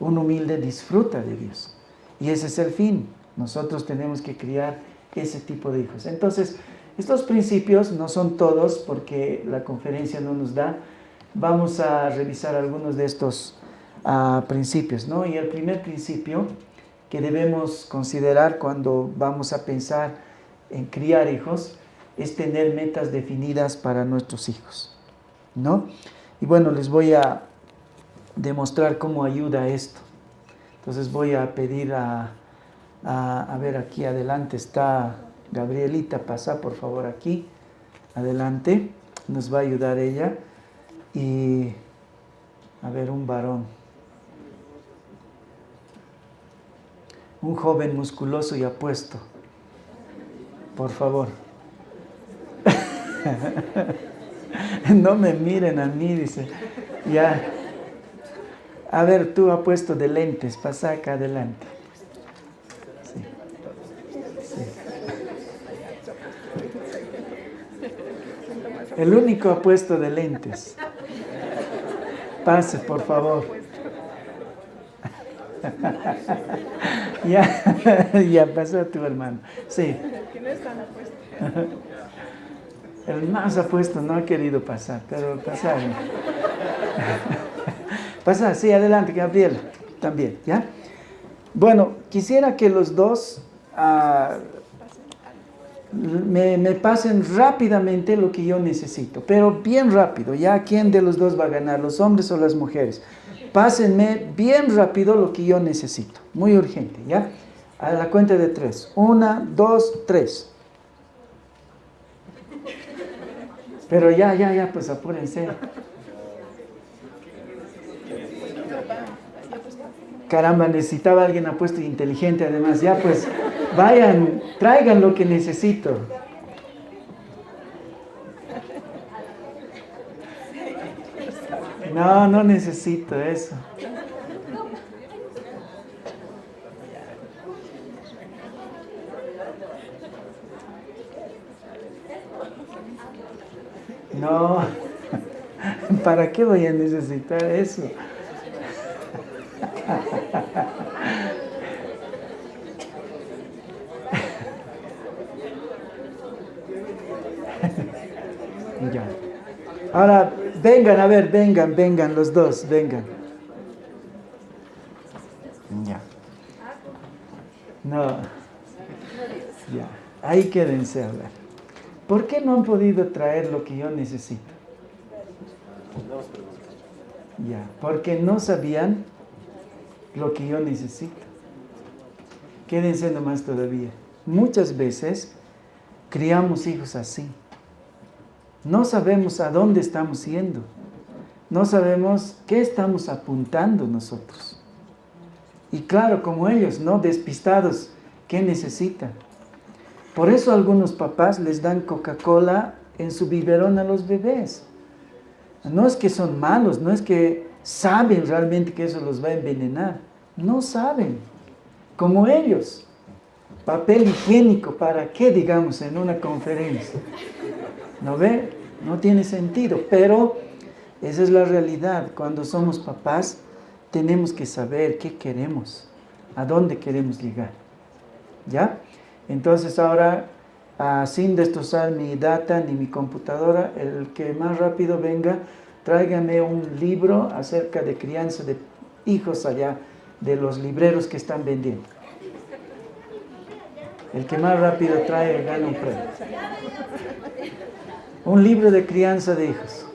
Speaker 1: Un humilde disfruta de Dios. Y ese es el fin. Nosotros tenemos que criar ese tipo de hijos. Entonces, estos principios no son todos porque la conferencia no nos da. Vamos a revisar algunos de estos principios, ¿no? Y el primer principio que debemos considerar cuando vamos a pensar en criar hijos es tener metas definidas para nuestros hijos, ¿no? Y bueno, les voy a demostrar cómo ayuda esto. Entonces voy a pedir a ver, aquí adelante está Gabrielita, pasa por favor aquí, adelante, nos va a ayudar ella. Y a ver, un varón, un joven musculoso y apuesto, por favor. No me miren a mí, dice, ya. A ver, tú apuesto de lentes, pasa acá adelante. Sí. Sí. El único apuesto de lentes. Pase, por favor. Ya pasó tu hermano. Sí. El más apuesto no ha querido pasar, pero pasaron. Pasa, sí, adelante, Gabriela, también, ¿ya? Bueno, quisiera que los dos me pasen rápidamente lo que yo necesito, pero bien rápido, ¿ya? ¿Quién de los dos va a ganar, los hombres o las mujeres? Pásenme bien rápido lo que yo necesito, muy urgente, ¿ya? A la cuenta de 3. 1, 2, 3. Pero ya, pues apúrense. caramba, necesitaba alguien apuesto e inteligente además. Ya pues, vayan, traigan lo que necesito. No, no necesito eso. No, ¿para qué voy a necesitar eso? Ya. Ahora, vengan, a ver, vengan los dos, vengan. Ya. No. Ya. Ahí quédense a hablar. ¿Por qué no han podido traer lo que yo necesito? Ya, porque no sabían lo que yo necesito. Quédense nomás todavía. Muchas veces criamos hijos así. No sabemos a dónde estamos yendo. No sabemos qué estamos apuntando nosotros. Y claro, como ellos, ¿no? Despistados, ¿qué necesitan? Por eso algunos papás les dan Coca-Cola en su biberón a los bebés. No es que son malos, no es que saben realmente que eso los va a envenenar. No saben. Como ellos. Papel higiénico, ¿para qué, digamos, en una conferencia? ¿No ve? No tiene sentido, pero esa es la realidad. Cuando somos papás, tenemos que saber qué queremos, a dónde queremos llegar. ¿Ya? Entonces ahora, sin destrozar mi data ni mi computadora, el que más rápido venga, tráigame un libro acerca de crianza de hijos allá, de los libreros que están vendiendo. El que más rápido trae gana un premio. Un libro de crianza de hijos.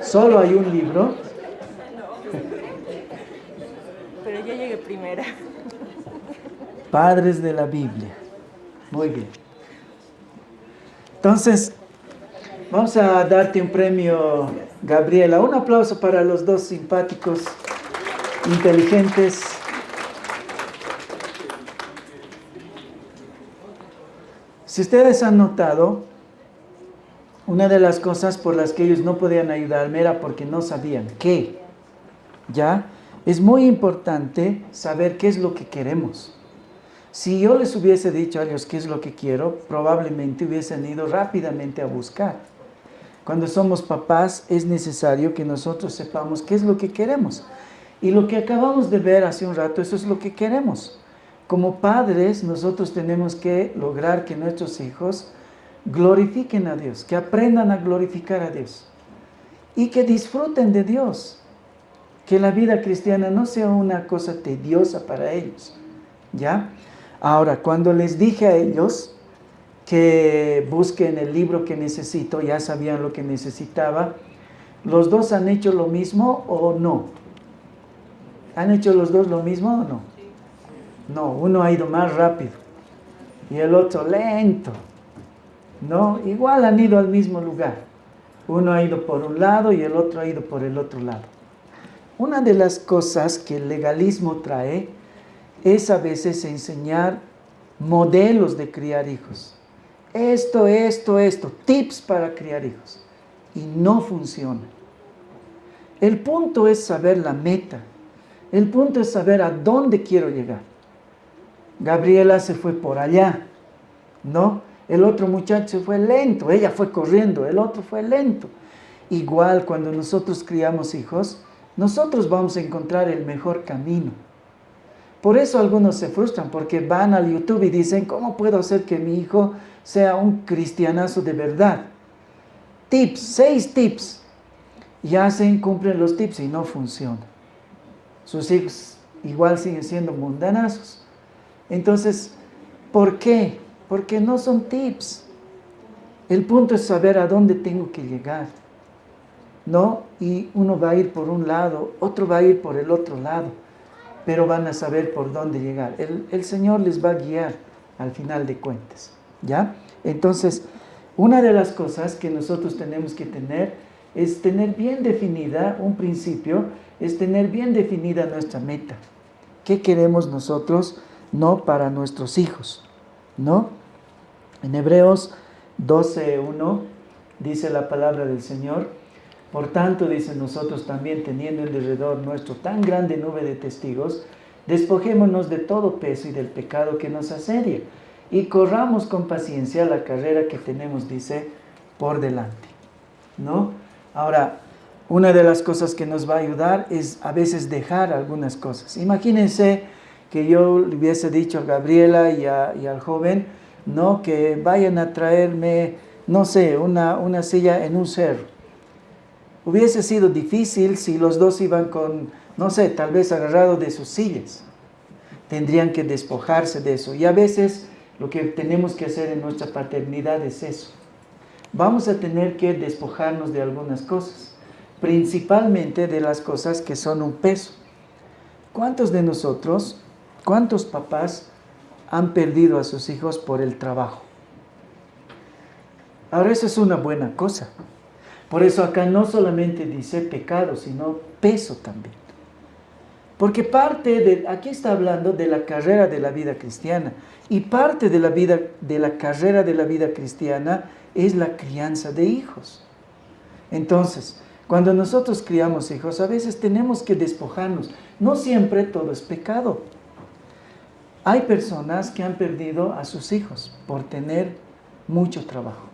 Speaker 1: Solo hay un libro.
Speaker 3: Pero yo llegué primera.
Speaker 1: Padres de la Biblia. Muy bien. Entonces, vamos a darte un premio, Gabriela. Un aplauso para los dos simpáticos, inteligentes. Si ustedes han notado, una de las cosas por las que ellos no podían ayudarme era porque no sabían qué. ¿Ya? Es muy importante saber qué es lo que queremos. Si yo les hubiese dicho a ellos qué es lo que quiero, probablemente hubiesen ido rápidamente a buscar. Cuando somos papás es necesario que nosotros sepamos qué es lo que queremos. Y lo que acabamos de ver hace un rato, eso es lo que queremos. Como padres, nosotros tenemos que lograr que nuestros hijos glorifiquen a Dios, que aprendan a glorificar a Dios y que disfruten de Dios. Que la vida cristiana no sea una cosa tediosa para ellos. ¿Ya? Ahora, cuando les dije a ellos que busquen el libro que necesito, ya sabían lo que necesitaba, ¿los dos han hecho lo mismo o no? ¿Han hecho los dos lo mismo o no? No, uno ha ido más rápido y el otro lento. No, igual han ido al mismo lugar. Uno ha ido por un lado y el otro ha ido por el otro lado. Una de las cosas que el legalismo trae es a veces enseñar modelos de criar hijos. Esto, tips para criar hijos. Y no funciona. El punto es saber la meta. El punto es saber a dónde quiero llegar. Gabriela se fue por allá, ¿no? El otro muchacho se fue lento, ella fue corriendo, el otro fue lento. Igual cuando nosotros criamos hijos, nosotros vamos a encontrar el mejor camino. Por eso algunos se frustran, porque van al YouTube y dicen, ¿cómo puedo hacer que mi hijo sea un cristianazo de verdad? Tips, 6 tips. Y hacen, cumplen los tips y no funciona. Sus hijos igual siguen siendo mundanazos. Entonces, ¿por qué? Porque no son tips. El punto es saber a dónde tengo que llegar, ¿no? Y uno va a ir por un lado, otro va a ir por el otro lado, pero van a saber por dónde llegar. El Señor les va a guiar al final de cuentas, ¿ya? Entonces, una de las cosas que nosotros tenemos que tener es tener bien definida un principio, es tener bien definida nuestra meta. ¿Qué queremos nosotros, no para nuestros hijos? ¿No? En Hebreos 12:1 dice la palabra del Señor: por tanto, dice, nosotros también, teniendo en derredor nuestro tan grande nube de testigos, despojémonos de todo peso y del pecado que nos asedia, y corramos con paciencia la carrera que tenemos, dice, por delante. ¿No? Ahora, una de las cosas que nos va a ayudar es a veces dejar algunas cosas. Imagínense que yo le hubiese dicho a Gabriela y al joven, no, que vayan a traerme, no sé, una silla en un cerro. Hubiese sido difícil si los dos iban con, no sé, tal vez agarrados de sus sillas. Tendrían que despojarse de eso. Y a veces lo que tenemos que hacer en nuestra paternidad es eso. Vamos a tener que despojarnos de algunas cosas, principalmente de las cosas que son un peso. ¿Cuántos de nosotros, cuántos papás han perdido a sus hijos por el trabajo? Ahora, eso es una buena cosa. Por eso acá no solamente dice pecado, sino peso también. Porque aquí está hablando de la carrera de la vida cristiana. Y parte de la carrera de la vida cristiana es la crianza de hijos. Entonces, cuando nosotros criamos hijos, a veces tenemos que despojarnos. No siempre todo es pecado. Hay personas que han perdido a sus hijos por tener mucho trabajo,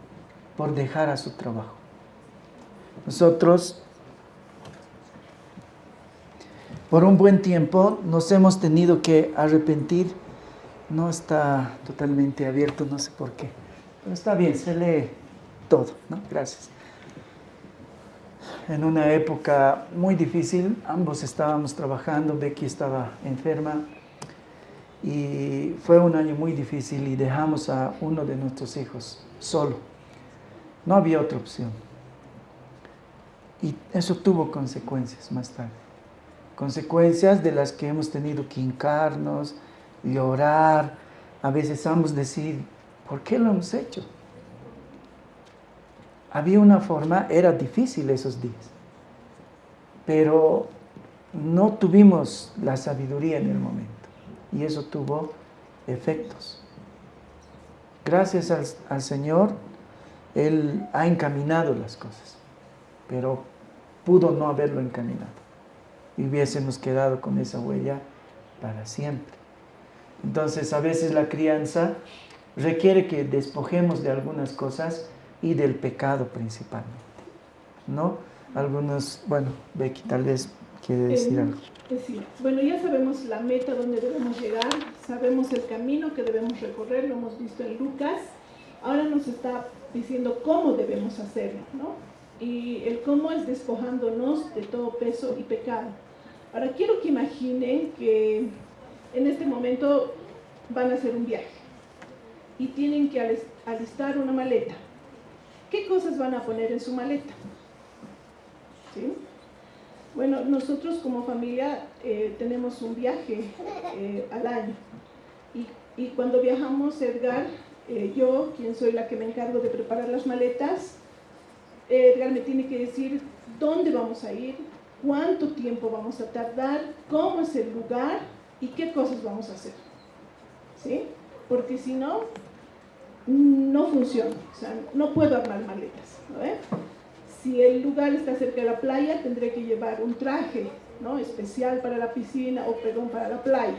Speaker 1: por dejar a su trabajo. Nosotros, por un buen tiempo, nos hemos tenido que arrepentir. No está totalmente abierto, no sé por qué. Pero está bien, se lee todo, ¿no? Gracias. En una época muy difícil, ambos estábamos trabajando, Becky estaba enferma. Y fue un año muy difícil y dejamos a uno de nuestros hijos solo. No había otra opción. Y eso tuvo consecuencias más tarde. Consecuencias de las que hemos tenido que hincarnos, llorar. A veces ambos decir, ¿por qué lo hemos hecho? Había una forma, era difícil esos días. Pero no tuvimos la sabiduría en el momento. Y eso tuvo efectos. Gracias al Señor, Él ha encaminado las cosas. Pero pudo no haberlo encaminado. Y hubiésemos quedado con esa huella para siempre. Entonces, a veces la crianza requiere que despojemos de algunas cosas y del pecado principalmente. ¿No? Algunos, bueno, Becky tal vez quiere decir algo.
Speaker 2: Bueno, ya sabemos la meta donde debemos llegar, sabemos el camino que debemos recorrer, lo hemos visto en Lucas. Ahora nos está diciendo cómo debemos hacerlo, ¿no? Y el cómo es despojándonos de todo peso y pecado. Ahora quiero que imaginen que en este momento van a hacer un viaje y tienen que alistar una maleta. ¿Qué cosas van a poner en su maleta? ¿Sí? Bueno, nosotros como familia tenemos un viaje al año y cuando viajamos, Edgar, yo, quien soy la que me encargo de preparar las maletas, Edgar me tiene que decir dónde vamos a ir, cuánto tiempo vamos a tardar, cómo es el lugar y qué cosas vamos a hacer, ¿sí? Porque si no, no funciona, o sea, no puedo armar maletas, ¿no? Si el lugar está cerca de la playa, tendré que llevar un traje, ¿no? Especial para la piscina o, perdón, para la playa.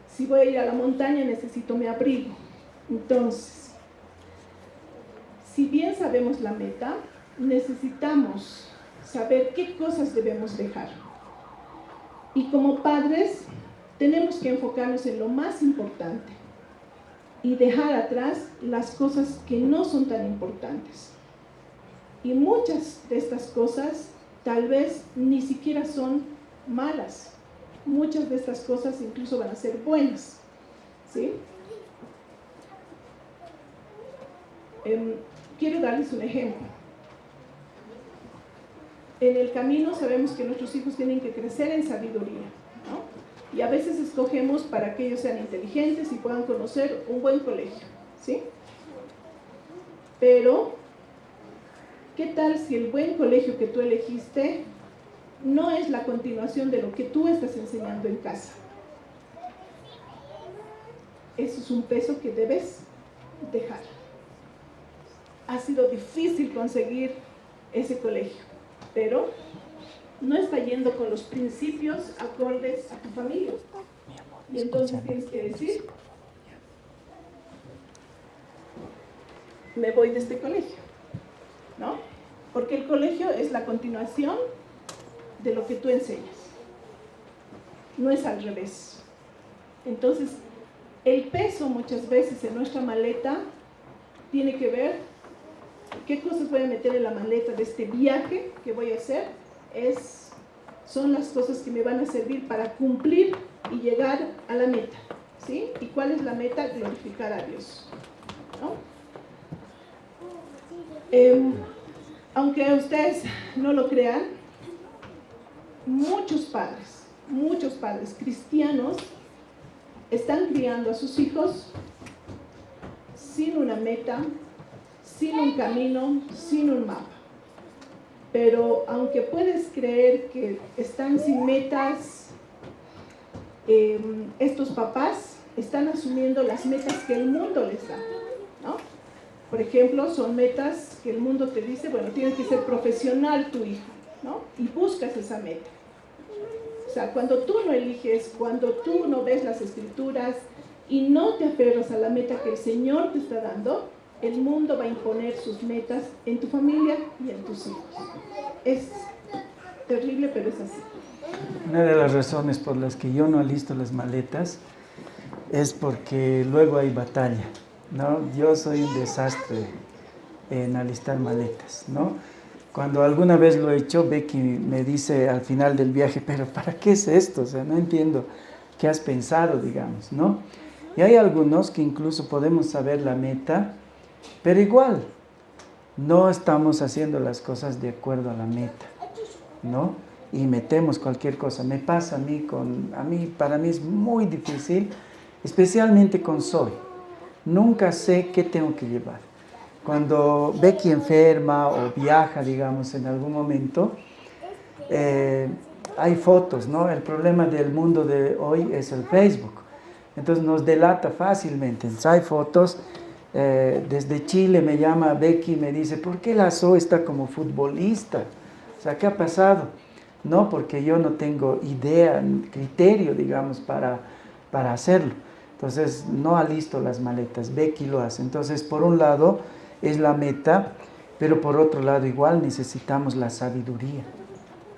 Speaker 2: Si voy a ir a la montaña, necesito mi abrigo. Entonces, si bien sabemos la meta, necesitamos saber qué cosas debemos dejar. Y como padres, tenemos que enfocarnos en lo más importante y dejar atrás las cosas que no son tan importantes. Y muchas de estas cosas tal vez ni siquiera son malas. Muchas de estas cosas incluso van a ser buenas, ¿sí? Quiero darles un ejemplo. En el camino sabemos que nuestros hijos tienen que crecer en sabiduría, ¿no? Y a veces escogemos para que ellos sean inteligentes y puedan conocer un buen colegio, ¿sí? Pero ¿Qué tal si el buen colegio que tú elegiste no es la continuación de lo que tú estás enseñando en casa? Eso es un peso que debes dejar. Ha sido difícil conseguir ese colegio, pero no está yendo con los principios acordes a tu familia. Y entonces tienes que decir, me voy de este colegio, ¿no? Porque el colegio es la continuación de lo que tú enseñas. No es al revés. Entonces, el peso muchas veces en nuestra maleta tiene que ver qué cosas voy a meter en la maleta de este viaje que voy a hacer. Son las cosas que me van a servir para cumplir y llegar a la meta, ¿sí? ¿Y cuál es la meta? Glorificar a Dios, ¿no? Aunque ustedes no lo crean, muchos padres cristianos están criando a sus hijos sin una meta, sin un camino, sin un mapa. Pero aunque puedes creer que están sin metas, estos papás están asumiendo las metas que el mundo les da, ¿no? Por ejemplo, son metas que el mundo te dice, bueno, tienes que ser profesional tu hijo, ¿no? Y buscas esa meta. O sea, cuando tú no eliges, cuando tú no ves las escrituras y no te aferras a la meta que el Señor te está dando, el mundo va a imponer sus metas en tu familia y en tus hijos. Es terrible, pero es así.
Speaker 1: Una de las razones por las que yo no alisto las maletas es porque luego hay batalla, ¿no? Yo soy un desastre en alistar maletas, ¿no? Cuando alguna vez lo he hecho, Becky me dice al final del viaje, pero ¿para qué es esto? O sea, no entiendo qué has pensado, digamos, ¿no? Y hay algunos que incluso podemos saber la meta, pero igual no estamos haciendo las cosas de acuerdo a la meta, ¿no? Y metemos cualquier cosa. Me pasa a mí, para mí es muy difícil, especialmente con Zoe. Nunca sé qué tengo que llevar. Cuando Becky enferma o viaja, digamos, en algún momento, hay fotos, ¿no? El problema del mundo de hoy es el Facebook. Entonces nos delata fácilmente. Entonces hay fotos. Desde Chile me llama Becky y me dice, ¿por qué la Zoe está como futbolista? O sea, ¿qué ha pasado? No, porque yo no tengo idea, criterio, digamos, para hacerlo. Entonces, no alisto las maletas, Becky lo hace. Entonces, por un lado, es la meta, pero por otro lado, igual necesitamos la sabiduría,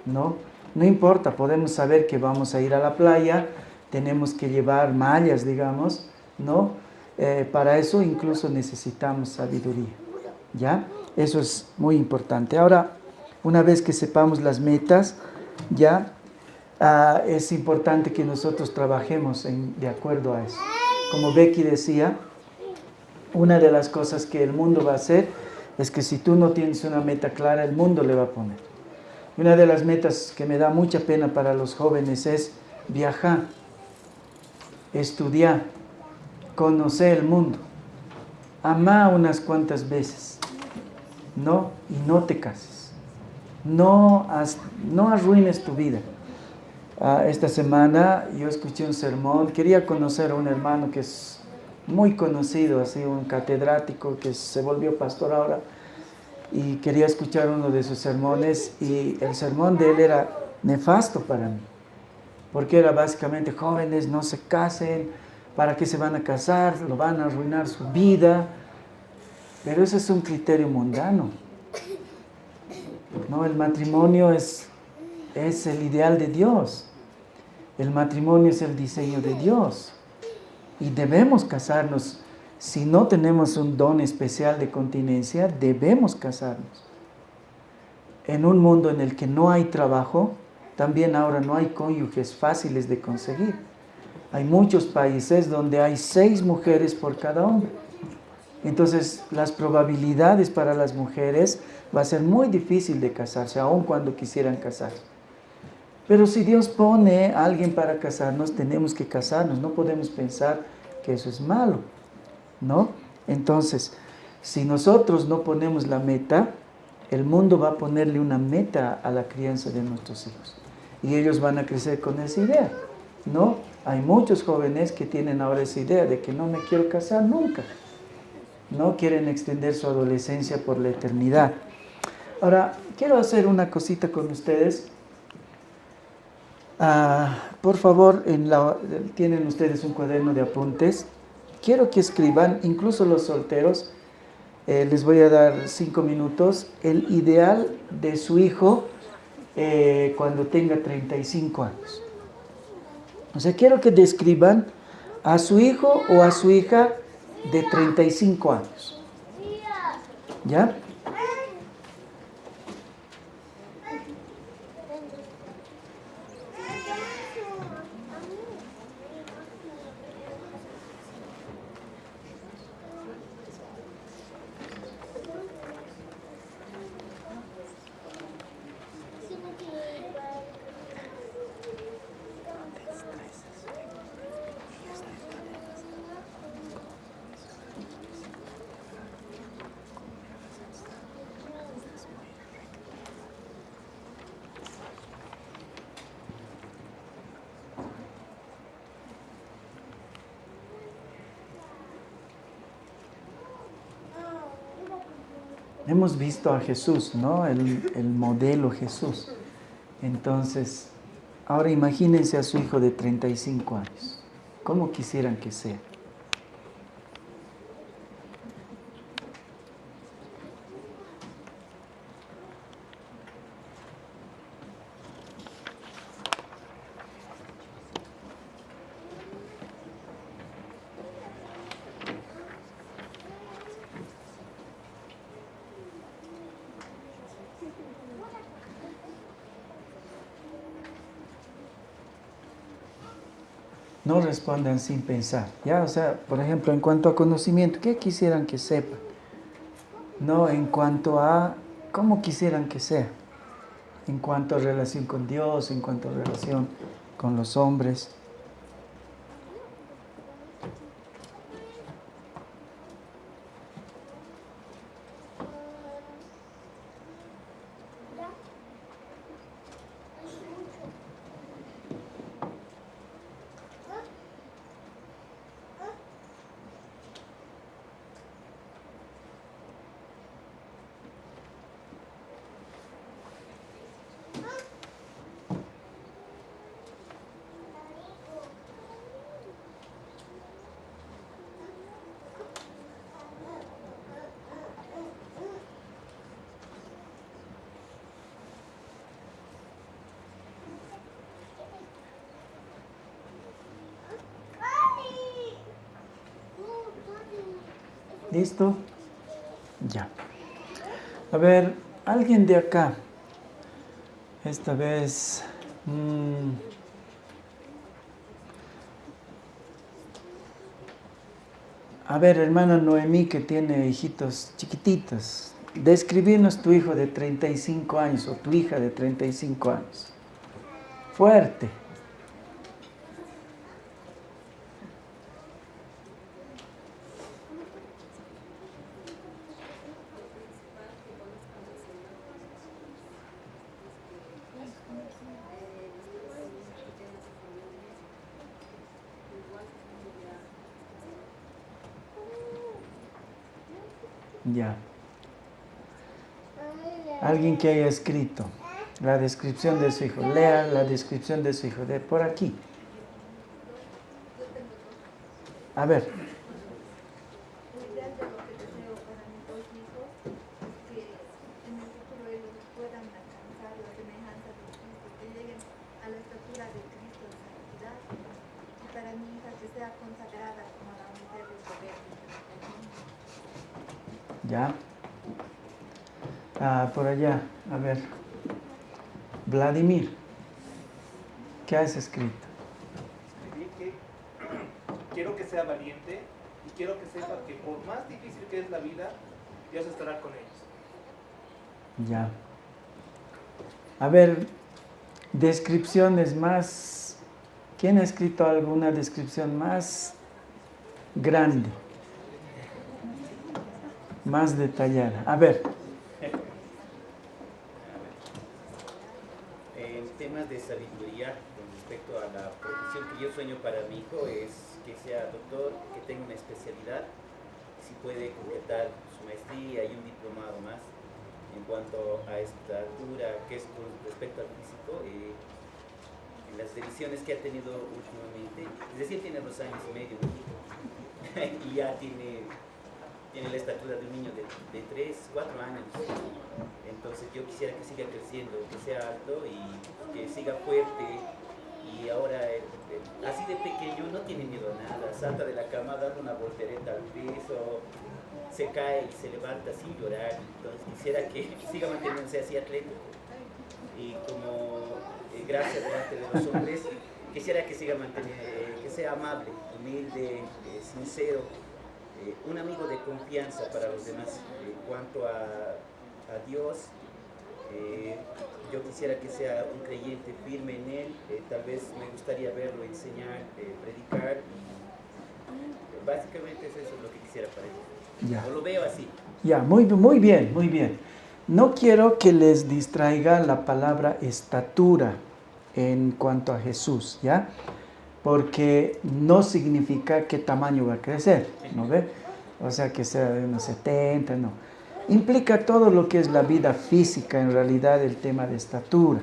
Speaker 1: ¿no? No importa, podemos saber que vamos a ir a la playa, tenemos que llevar mallas, digamos, ¿no? Para eso incluso necesitamos sabiduría, ¿ya? Eso es muy importante. Ahora, una vez que sepamos las metas, ya es importante que nosotros trabajemos de acuerdo a eso. Como Becky decía, una de las cosas que el mundo va a hacer es que si tú no tienes una meta clara, el mundo le va a poner. Una de las metas que me da mucha pena para los jóvenes es viajar, estudiar, conocer el mundo, amar unas cuantas veces, ¿no? Y no te cases, no arruines tu vida. Esta semana yo escuché un sermón, quería conocer a un hermano que es muy conocido, así un catedrático que se volvió pastor ahora, y quería escuchar uno de sus sermones, y el sermón de él era nefasto para mí, porque era básicamente: jóvenes, no se casen, ¿para qué se van a casar? Lo van a arruinar su vida. Pero ese es un criterio mundano, ¿no? El matrimonio es el ideal de Dios. El matrimonio es el diseño de Dios. Y debemos casarnos. Si no tenemos un don especial de continencia, debemos casarnos. En un mundo en el que no hay trabajo, también ahora no hay cónyuges fáciles de conseguir. Hay muchos países donde hay 6 mujeres por cada hombre. Entonces, las probabilidades para las mujeres va a ser muy difícil de casarse, aun cuando quisieran casarse. Pero si Dios pone a alguien para casarnos, tenemos que casarnos. No podemos pensar que eso es malo, ¿no? Entonces, si nosotros no ponemos la meta, el mundo va a ponerle una meta a la crianza de nuestros hijos. Y ellos van a crecer con esa idea, ¿no? Hay muchos jóvenes que tienen ahora esa idea de que no me quiero casar nunca. No quieren extender su adolescencia por la eternidad. Ahora, quiero hacer una cosita con ustedes. Por favor, tienen ustedes un cuaderno de apuntes. Quiero que escriban, incluso los solteros, les voy a dar 5 minutos, el ideal de su hijo cuando tenga 35 años. O sea, quiero que describan a su hijo o a su hija de 35 años. ¿Ya? Hemos visto a Jesús, ¿no? El modelo Jesús. Entonces, ahora imagínense a su hijo de 35 años. ¿Cómo quisieran que sea? No respondan sin pensar, ¿ya? O sea, por ejemplo, en cuanto a conocimiento, ¿qué quisieran que sepan? No, en cuanto a cómo quisieran que sea. En cuanto a relación con Dios, en cuanto a relación con los hombres. ¿Listo? Ya. A ver, alguien de acá. Esta vez... A ver, hermana Noemí, que tiene hijitos chiquititos. Describirnos tu hijo de 35 años o tu hija de 35 años. Fuerte. Ya. Alguien que haya escrito la descripción de su hijo. Lea la descripción de su hijo. De por aquí. A ver. Ya. Por allá, a ver. Vladimir, ¿qué has escrito?
Speaker 4: Escribí que quiero que sea valiente y quiero que sepa que por más difícil que es la vida, Dios estará con ellos.
Speaker 1: Ya. A ver, descripciones más... ¿Quién ha escrito alguna descripción más grande? Más detallada. A ver.
Speaker 5: En temas de sabiduría, con respecto a la profesión que yo sueño para mi hijo, es que sea doctor, que tenga una especialidad, si puede completar su maestría y un diplomado más. En cuanto a estatura, que es con respecto al físico, en las revisiones que ha tenido últimamente, es decir, tiene 2 años y medio, ¿no? Y ya tiene la estatura de un niño de 3, 4 años. Entonces yo quisiera que siga creciendo, que sea alto y que siga fuerte. Y ahora, así de pequeño, no tiene miedo a nada. Salta de la cama, da una voltereta al piso, se cae y se levanta sin llorar. Entonces quisiera que siga manteniéndose así atlético. Y como gracias delante de los hombres, quisiera que siga manteniendo, que sea amable, humilde, sincero. Un amigo de confianza para los demás. En cuanto a Dios, yo quisiera que sea un creyente firme en Él. Tal vez me gustaría verlo enseñar, predicar. Básicamente es eso lo que quisiera para él.
Speaker 1: Ya.
Speaker 5: O lo veo así.
Speaker 1: Ya, muy bien, muy bien. No quiero que les distraiga la palabra estatura en cuanto a Jesús, ¿ya? Porque no significa qué tamaño va a crecer, ¿no ve? O sea, que sea de unos 70, no. Implica todo lo que es la vida física, en realidad, el tema de estatura,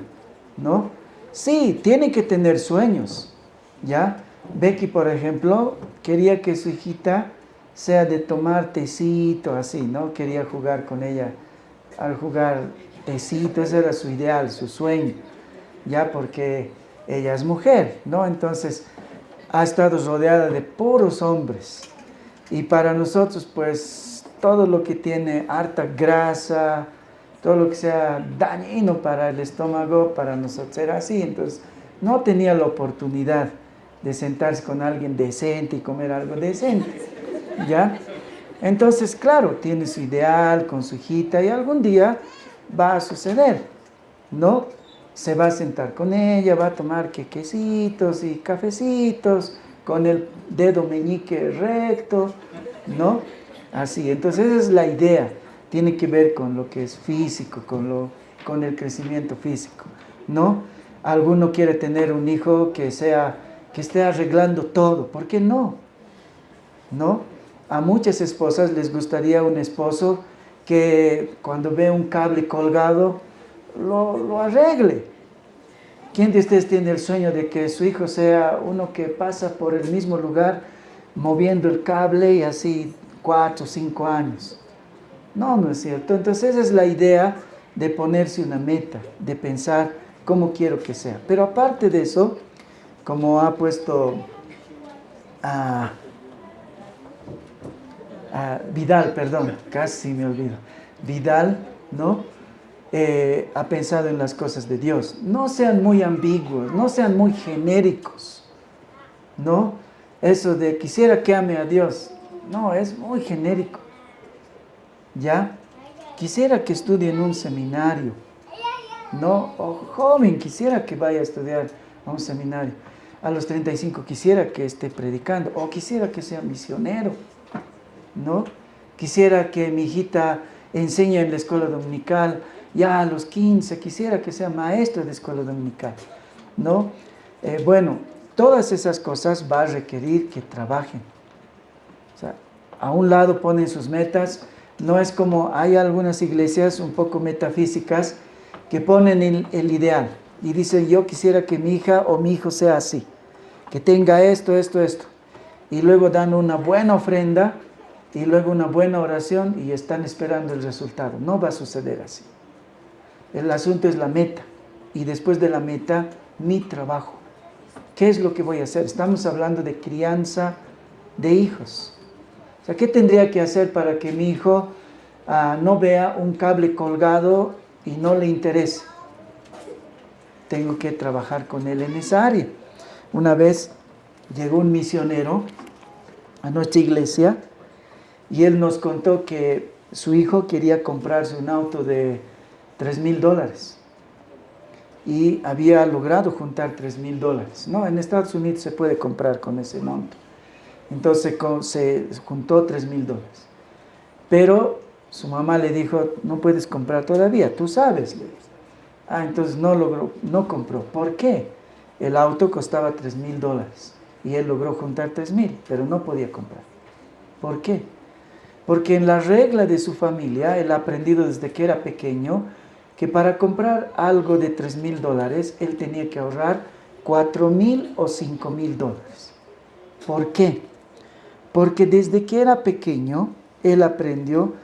Speaker 1: ¿no? Sí, tiene que tener sueños, ¿ya? Becky, por ejemplo, quería que su hijita sea de tomar tecito, así, ¿no? Quería jugar con ella, al jugar tecito, ese era su ideal, su sueño, ¿ya? Porque ella es mujer, ¿no? Entonces, ha estado rodeada de puros hombres. Y para nosotros, pues, todo lo que tiene harta grasa, todo lo que sea dañino para el estómago, para nosotros era así. Entonces, no tenía la oportunidad de sentarse con alguien decente y comer algo decente, ¿ya? Entonces, claro, tiene su ideal con su hijita y algún día va a suceder, ¿no? Se va a sentar con ella, va a tomar quequecitos y cafecitos con el dedo meñique recto, ¿no? Así, entonces esa es la idea. Tiene que ver con lo que es físico, con el crecimiento físico, ¿no? Alguno quiere tener un hijo que esté arreglando todo. ¿Por qué no? ¿No? A muchas esposas les gustaría un esposo que cuando ve un cable colgado lo arregle. ¿Quién de ustedes tiene el sueño de que su hijo sea uno que pasa por el mismo lugar moviendo el cable y así 4 o 5 años? No, no es cierto. Entonces esa es la idea de ponerse una meta, de pensar cómo quiero que sea. Pero aparte de eso, como ha puesto Vidal, perdón, casi me olvido. Vidal, ¿no? Ha pensado en las cosas de Dios. No sean muy ambiguos, no sean muy genéricos, ¿no? Eso de quisiera que ame a Dios, no, es muy genérico, ¿ya? Quisiera que estudie en un seminario, ¿no? O joven, quisiera que vaya a estudiar a un seminario. A los 35 quisiera que esté predicando, o quisiera que sea misionero, ¿no? Quisiera que mi hijita enseñe en la escuela dominical. Ya a los 15 quisiera que sea maestro de escuela dominical, ¿no? Bueno, todas esas cosas va a requerir que trabajen. O sea, a un lado ponen sus metas. No es como hay algunas iglesias un poco metafísicas que ponen el ideal y dicen yo quisiera que mi hija o mi hijo sea así, que tenga esto, esto, esto. Y luego dan una buena ofrenda y luego una buena oración y están esperando el resultado. No va a suceder así. El asunto es la meta. Y después de la meta, mi trabajo. ¿Qué es lo que voy a hacer? Estamos hablando de crianza de hijos. O sea, ¿qué tendría que hacer para que mi hijo no vea un cable colgado y no le interese? Tengo que trabajar con él en esa área. Una vez llegó un misionero a nuestra iglesia y él nos contó que su hijo quería comprarse un auto de $3,000 y había logrado juntar $3,000. No, en Estados Unidos se puede comprar con ese monto. Entonces se juntó $3,000. Pero su mamá le dijo, no puedes comprar todavía, tú sabes. Entonces no compró. ¿Por qué? El auto costaba $3,000 y él logró juntar 3,000, pero no podía comprar. ¿Por qué? Porque en la regla de su familia, él ha aprendido desde que era pequeño que para comprar algo de $3,000, él tenía que ahorrar $4,000 o $5,000. ¿Por qué? Porque desde que era pequeño, él aprendió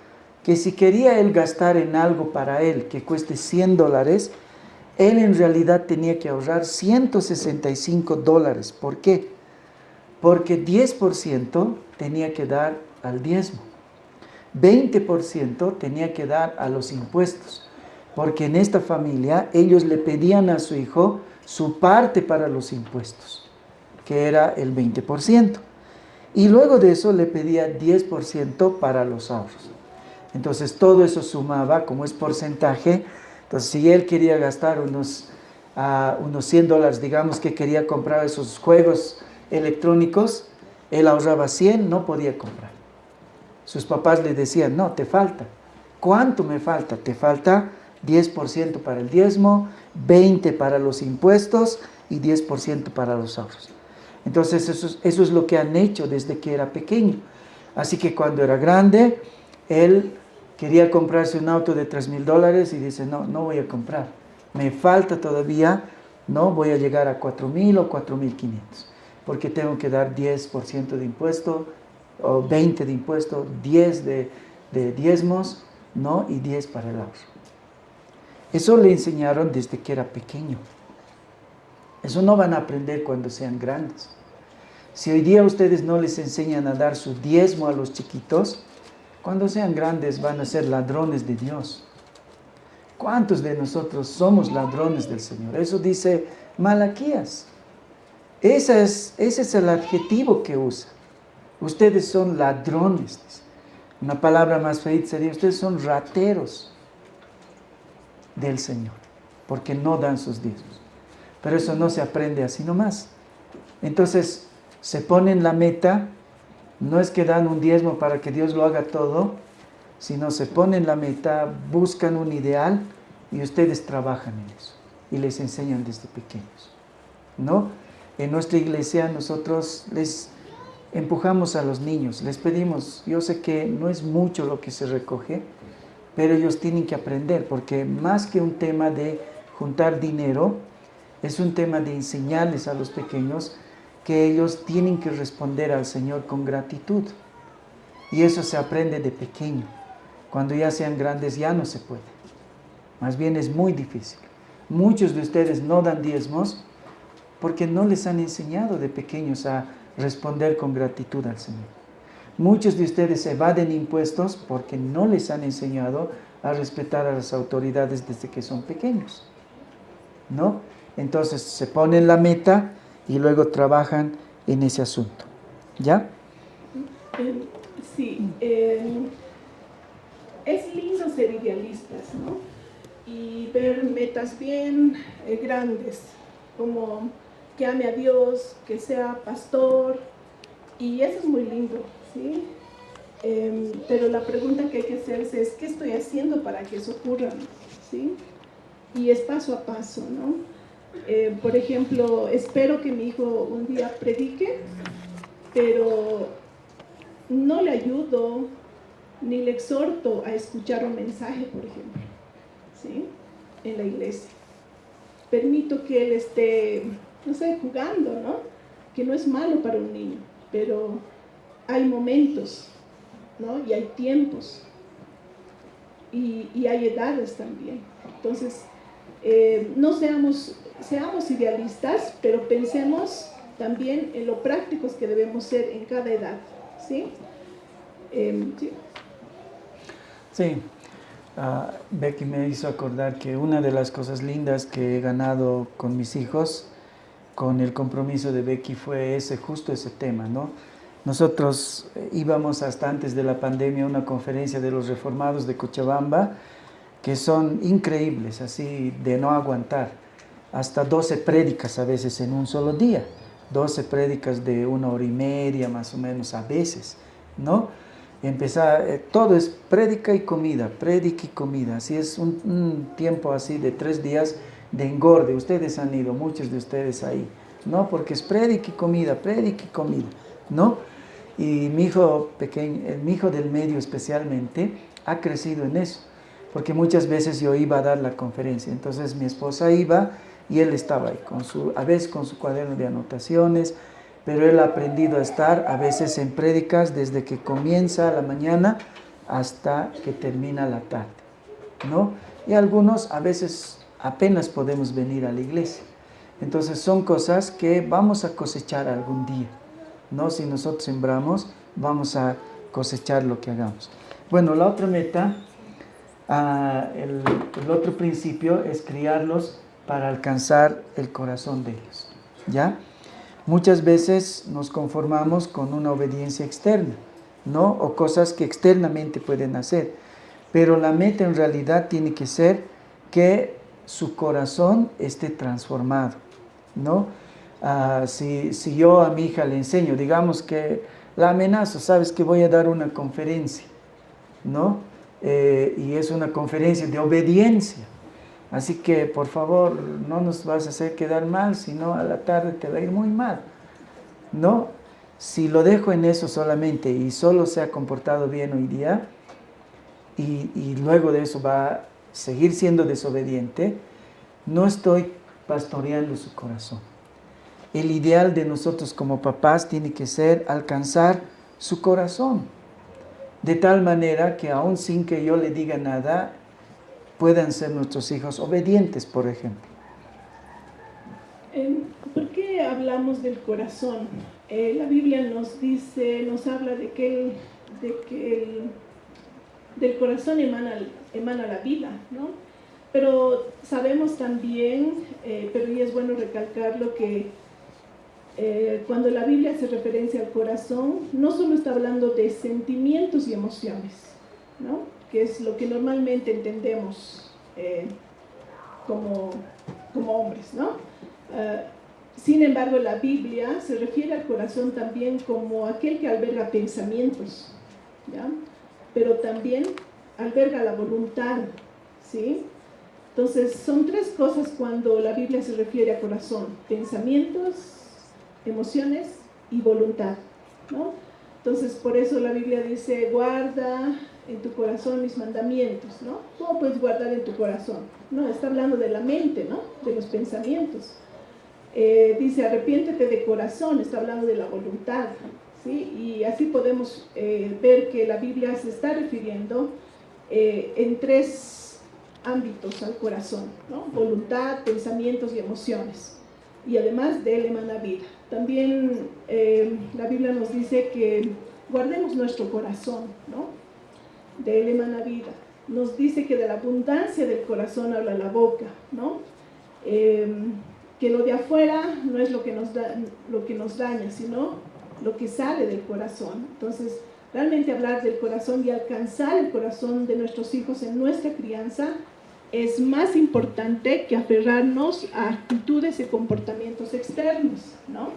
Speaker 1: que si quería él gastar en algo para él que cueste $100, él en realidad tenía que ahorrar $165. ¿Por qué? Porque 10% tenía que dar al diezmo, 20% tenía que dar a los impuestos, porque en esta familia ellos le pedían a su hijo su parte para los impuestos, que era el 20%, y luego de eso le pedía 10% para los ahorros. Entonces todo eso sumaba, como es porcentaje. Entonces si él quería gastar unos $100, digamos que quería comprar esos juegos electrónicos, él ahorraba 100, no podía comprar. Sus papás le decían, no, te falta. ¿Cuánto me falta? Te falta 10% para el diezmo, 20% para los impuestos y 10% para los ahorros. Entonces eso es lo que han hecho desde que era pequeño. Así que cuando era grande, él quería comprarse un auto de $3,000 y dice, no voy a comprar. Me falta todavía, no voy a llegar a 4,000 o 4,500. Porque tengo que dar 10% de impuesto, o 20% de impuesto, 10% de diezmos, ¿no? Y 10% para el ahorro. Eso le enseñaron desde que era pequeño. Eso no van a aprender cuando sean grandes. Si hoy día ustedes no les enseñan a dar su diezmo a los chiquitos, cuando sean grandes van a ser ladrones de Dios. ¿Cuántos de nosotros somos ladrones del Señor? Eso dice Malaquías. Ese es el adjetivo que usa. Ustedes son ladrones. Una palabra más fea sería, ustedes son rateros del Señor, porque no dan sus diezmos. Pero eso no se aprende así nomás. Entonces, se ponen la meta, no es que dan un diezmo para que Dios lo haga todo, sino se ponen la meta, buscan un ideal y ustedes trabajan en eso y les enseñan desde pequeños, ¿no? En nuestra iglesia nosotros les empujamos a los niños, les pedimos, yo sé que no es mucho lo que se recoge, pero ellos tienen que aprender, porque más que un tema de juntar dinero, es un tema de enseñarles a los pequeños que ellos tienen que responder al Señor con gratitud. Y eso se aprende de pequeño. Cuando ya sean grandes ya no se puede. Más bien es muy difícil. Muchos de ustedes no dan diezmos porque no les han enseñado de pequeños a responder con gratitud al Señor. Muchos de ustedes evaden impuestos porque no les han enseñado a respetar a las autoridades desde que son pequeños, ¿no? Entonces se ponen la meta y luego trabajan en ese asunto. ¿Ya?
Speaker 2: Sí, es lindo ser idealistas, ¿no? Y ver metas bien grandes, como que ame a Dios, que sea pastor, y eso es muy lindo, ¿sí? Pero la pregunta que hay que hacerse es, ¿qué estoy haciendo para que eso ocurra? ¿Sí? Y es paso a paso, ¿no? Por ejemplo, espero que mi hijo un día predique, pero no le ayudo ni le exhorto a escuchar un mensaje, por ejemplo, ¿sí? En la iglesia. Permito que él esté, no sé, jugando, ¿no? Que no es malo para un niño, pero hay momentos, ¿no? Y hay tiempos. Y hay edades también. Entonces, no seamos idealistas, pero pensemos también en lo prácticos que debemos ser en cada edad, ¿sí? Sí.
Speaker 1: Sí. Becky me hizo acordar que una de las cosas lindas que he ganado con mis hijos, con el compromiso de Becky, fue justo ese tema, ¿no? Nosotros íbamos hasta antes de la pandemia a una conferencia de los reformados de Cochabamba, que son increíbles, así de no aguantar. Hasta 12 prédicas a veces en un solo día. 12 prédicas de 1 hora y media más o menos a veces, ¿no? Empezar, todo es prédica y comida, así es un tiempo así de 3 días de engorde. Ustedes han ido, muchos de ustedes ahí, ¿no? Porque es prédica y comida, ¿no? Y mi hijo pequeño, mi hijo del medio especialmente, ha crecido en eso, porque muchas veces yo iba a dar la conferencia, entonces mi esposa iba y él estaba ahí, a veces con su cuaderno de anotaciones, pero él ha aprendido a estar a veces en prédicas desde que comienza la mañana hasta que termina la tarde, ¿no? Y algunos a veces apenas podemos venir a la iglesia. Entonces son cosas que vamos a cosechar algún día, ¿no? Si nosotros sembramos, vamos a cosechar lo que hagamos. Bueno, la otra meta, el otro principio es criarlos para alcanzar el corazón de ellos, ¿ya? Muchas veces nos conformamos con una obediencia externa, ¿no? O cosas que externamente pueden hacer. Pero la meta en realidad tiene que ser que su corazón esté transformado, ¿no? Si yo a mi hija le enseño, digamos que la amenazo, sabes que voy a dar una conferencia, ¿no? Y es una conferencia de obediencia. Así que, por favor, no nos vas a hacer quedar mal, sino a la tarde te va a ir muy mal, ¿no? Si lo dejo en eso solamente y solo se ha comportado bien hoy día y luego de eso va a seguir siendo desobediente, no estoy pastoreando su corazón. El ideal de nosotros como papás tiene que ser alcanzar su corazón, de tal manera que aún sin que yo le diga nada, puedan ser nuestros hijos obedientes, por ejemplo.
Speaker 2: ¿Por qué hablamos del corazón? La Biblia nos habla de que del corazón emana la vida, ¿no? Pero sabemos también, pero y es bueno recalcarlo, que cuando la Biblia hace referencia al corazón, no solo está hablando de sentimientos y emociones, ¿no? Que es lo que normalmente entendemos como hombres, ¿no? Sin embargo, la Biblia se refiere al corazón también como aquel que alberga pensamientos, ¿ya? Pero también alberga la voluntad, ¿sí? Entonces, son 3 cosas cuando la Biblia se refiere a corazón: pensamientos, emociones y voluntad, ¿no? Entonces, por eso la Biblia dice, guarda en tu corazón mis mandamientos, ¿no? ¿Cómo puedes guardar en tu corazón? No, está hablando de la mente, ¿no? De los pensamientos. Dice, arrepiéntete de corazón, está hablando de la voluntad, ¿sí? Y así podemos ver que la Biblia se está refiriendo en 3 ámbitos al corazón, ¿no? Voluntad, pensamientos y emociones. Y además de él emana vida. También la Biblia nos dice que guardemos nuestro corazón, ¿no? De él emana vida. Nos dice que de la abundancia del corazón habla la boca, ¿no? Que lo de afuera no es lo que nos daña, sino lo que sale del corazón. Entonces, realmente hablar del corazón y alcanzar el corazón de nuestros hijos en nuestra crianza es más importante que aferrarnos a actitudes y comportamientos externos, ¿no?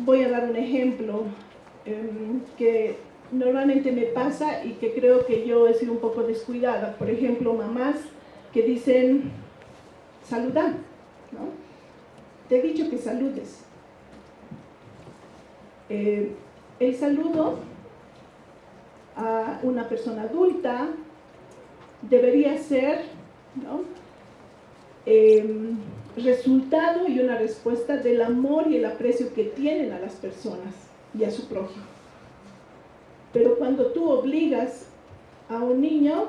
Speaker 2: Voy a dar un ejemplo que normalmente me pasa y que creo que yo he sido un poco descuidada. Por ejemplo, mamás que dicen, saluda, ¿no? Te he dicho que saludes. El saludo a una persona adulta debería ser, ¿no? Resultado y una respuesta del amor y el aprecio que tienen a las personas y a su prójimo. Pero cuando tú obligas a un niño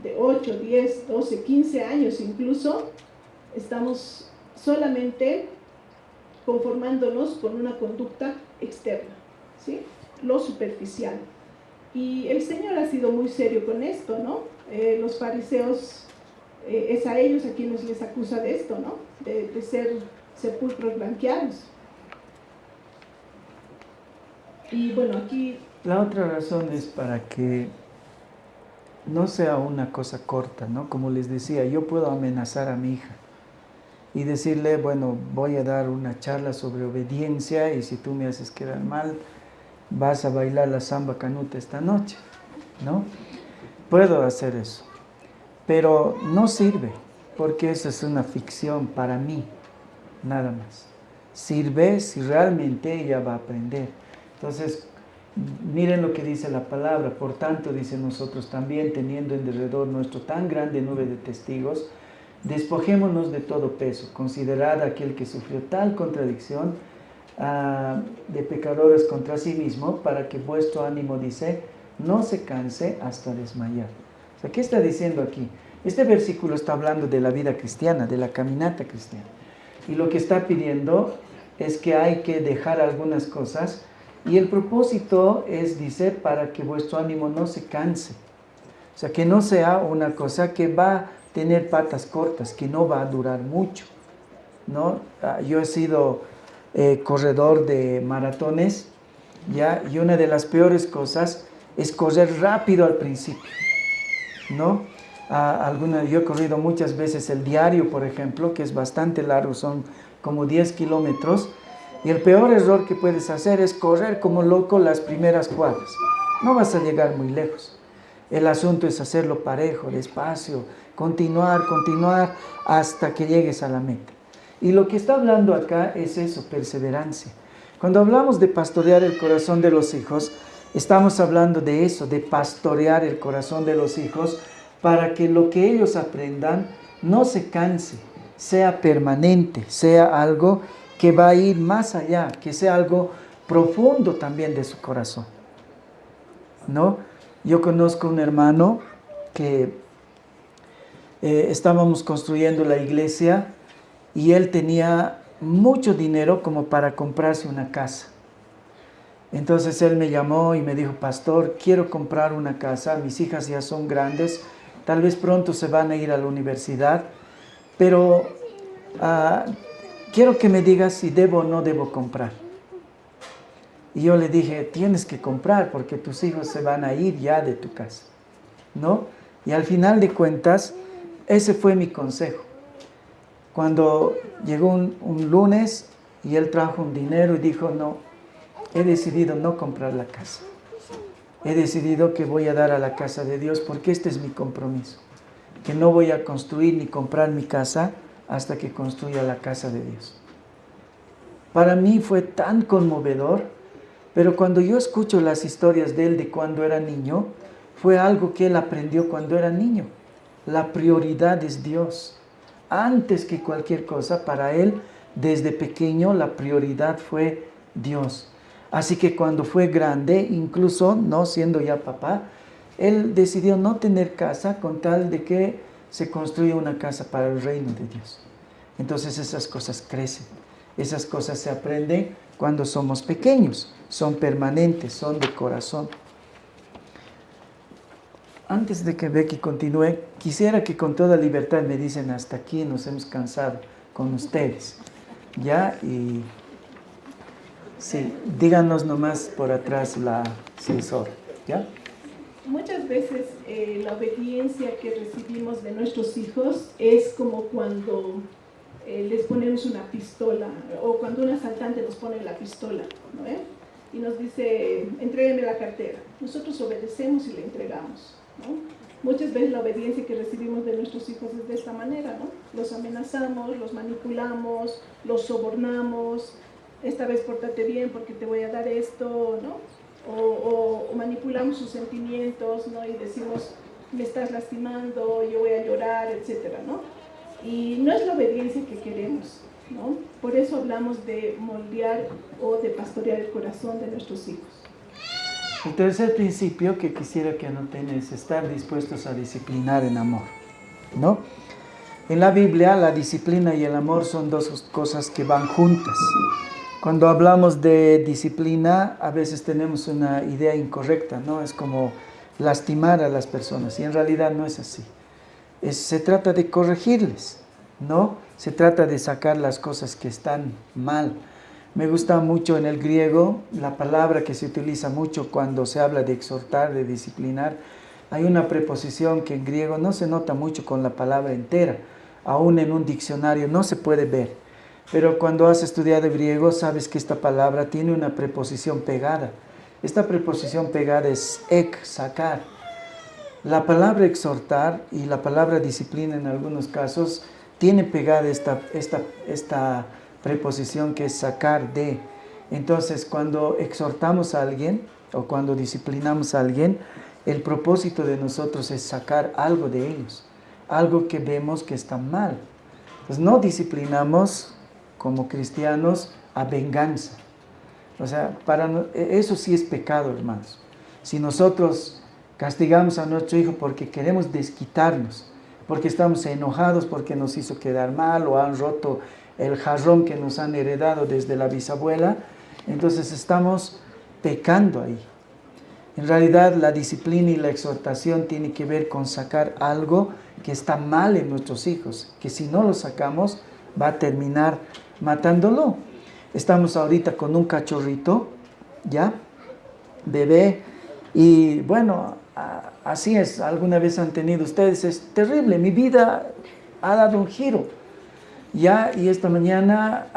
Speaker 2: de 8, 10, 12, 15 años incluso, estamos solamente conformándonos con una conducta externa, ¿sí? Lo superficial. Y el Señor ha sido muy serio con esto, ¿no? Los fariseos, es a ellos a quienes les acusa de esto, ¿no? De ser sepulcros blanqueados. Y bueno, aquí...
Speaker 1: La otra razón es para que no sea una cosa corta, ¿no? Como les decía, yo puedo amenazar a mi hija y decirle, bueno, voy a dar una charla sobre obediencia y si tú me haces quedar mal, vas a bailar la samba canuta esta noche, ¿no? Puedo hacer eso, pero no sirve, porque eso es una ficción para mí, nada más. Sirve si realmente ella va a aprender. Entonces, miren lo que dice la palabra. Por tanto, dice nosotros también, teniendo en derredor nuestro tan grande nube de testigos, despojémonos de todo peso, considerad a aquel que sufrió tal contradicción de pecadores contra sí mismo, para que vuestro ánimo, dice, no se canse hasta desmayar. O sea, ¿qué está diciendo aquí? Este versículo está hablando de la vida cristiana, de la caminata cristiana. Y lo que está pidiendo es que hay que dejar algunas cosas, y el propósito es, dice, para que vuestro ánimo no se canse. O sea, que no sea una cosa que va a tener patas cortas, que no va a durar mucho, ¿no? Yo he sido corredor de maratones, ¿ya? Y una de las peores cosas es correr rápido al principio, ¿no? Yo he corrido muchas veces el diario, por ejemplo, que es bastante largo, son como 10 kilómetros, y el peor error que puedes hacer es correr como loco las primeras cuadras. No vas a llegar muy lejos. El asunto es hacerlo parejo, despacio, continuar hasta que llegues a la meta. Y lo que está hablando acá es eso, perseverancia. Cuando hablamos de pastorear el corazón de los hijos, estamos hablando de eso, de pastorear el corazón de los hijos para que lo que ellos aprendan no se canse, sea permanente, sea algo que va a ir más allá, que sea algo profundo también de su corazón, ¿no? Yo conozco un hermano que estábamos construyendo la iglesia y él tenía mucho dinero como para comprarse una casa. Entonces él me llamó y me dijo, pastor, quiero comprar una casa, mis hijas ya son grandes, tal vez pronto se van a ir a la universidad, pero quiero que me digas si debo o no debo comprar. Y yo le dije, tienes que comprar porque tus hijos se van a ir ya de tu casa, ¿no? Y al final de cuentas, ese fue mi consejo. Cuando llegó un lunes y él trajo un dinero y dijo, no, he decidido no comprar la casa. He decidido que voy a dar a la casa de Dios porque este es mi compromiso. Que no voy a construir ni comprar mi casa hasta que construya la casa de Dios. Para mí fue tan conmovedor. Pero cuando yo escucho las historias de él de cuando era niño, fue algo que él aprendió cuando era niño. La prioridad es Dios. Antes que cualquier cosa, para él, desde pequeño, la prioridad fue Dios. Así que cuando fue grande, incluso no siendo ya papá, él decidió no tener casa con tal de que se construya una casa para el reino de Dios. Entonces esas cosas crecen. Esas cosas se aprenden cuando somos pequeños, son permanentes, son de corazón. Antes de que Becky continúe, quisiera que con toda libertad me dicen hasta aquí, nos hemos cansado con ustedes, ¿ya? Y sí, díganos nomás por atrás la asesora, ¿ya?
Speaker 2: Muchas veces la obediencia que recibimos de nuestros hijos es como cuando les ponemos una pistola, o cuando un asaltante nos pone la pistola, ¿no? Y nos dice, entrégueme la cartera. Nosotros obedecemos y le entregamos, ¿no? Muchas veces la obediencia que recibimos de nuestros hijos es de esta manera, ¿no? Los amenazamos, los manipulamos, los sobornamos, esta vez pórtate bien porque te voy a dar esto, ¿no? O manipulamos sus sentimientos, ¿no? Y decimos, me estás lastimando, yo voy a llorar, etcétera, ¿no? Y no es la obediencia que queremos, ¿no? Por eso hablamos de moldear o de pastorear el corazón de nuestros hijos.
Speaker 1: El tercer principio que quisiera que anoten es estar dispuestos a disciplinar en amor, ¿no? En la Biblia, la disciplina y el amor son dos cosas que van juntas. Cuando hablamos de disciplina, a veces tenemos una idea incorrecta, ¿no? Es como lastimar a las personas, y en realidad no es así. Se trata de corregirles, ¿no? Se trata de sacar las cosas que están mal. Me gusta mucho en el griego la palabra que se utiliza mucho cuando se habla de exhortar, de disciplinar. Hay una preposición que en griego no se nota mucho con la palabra entera. Aún en un diccionario no se puede ver. Pero cuando has estudiado griego sabes que esta palabra tiene una preposición pegada. esta preposición pegada es ek, sacar. La palabra exhortar y la palabra disciplina en algunos casos tiene pegada esta preposición que es sacar de. Entonces, cuando exhortamos a alguien o cuando disciplinamos a alguien, el propósito de nosotros es sacar algo de ellos, algo que vemos que está mal. Entonces, no disciplinamos como cristianos a venganza. O sea, eso sí es pecado, hermanos. Si nosotros castigamos a nuestro hijo porque queremos desquitarnos, porque estamos enojados porque nos hizo quedar mal o han roto el jarrón que nos han heredado desde la bisabuela, entonces estamos pecando ahí. En realidad la disciplina y la exhortación tiene que ver con sacar algo que está mal en nuestros hijos, que si no lo sacamos va a terminar matándolo. Estamos ahorita con un cachorrito, ¿ya? Bebé, y bueno, así es, alguna vez han tenido ustedes, es terrible, mi vida ha dado un giro, ¿ya? Y esta mañana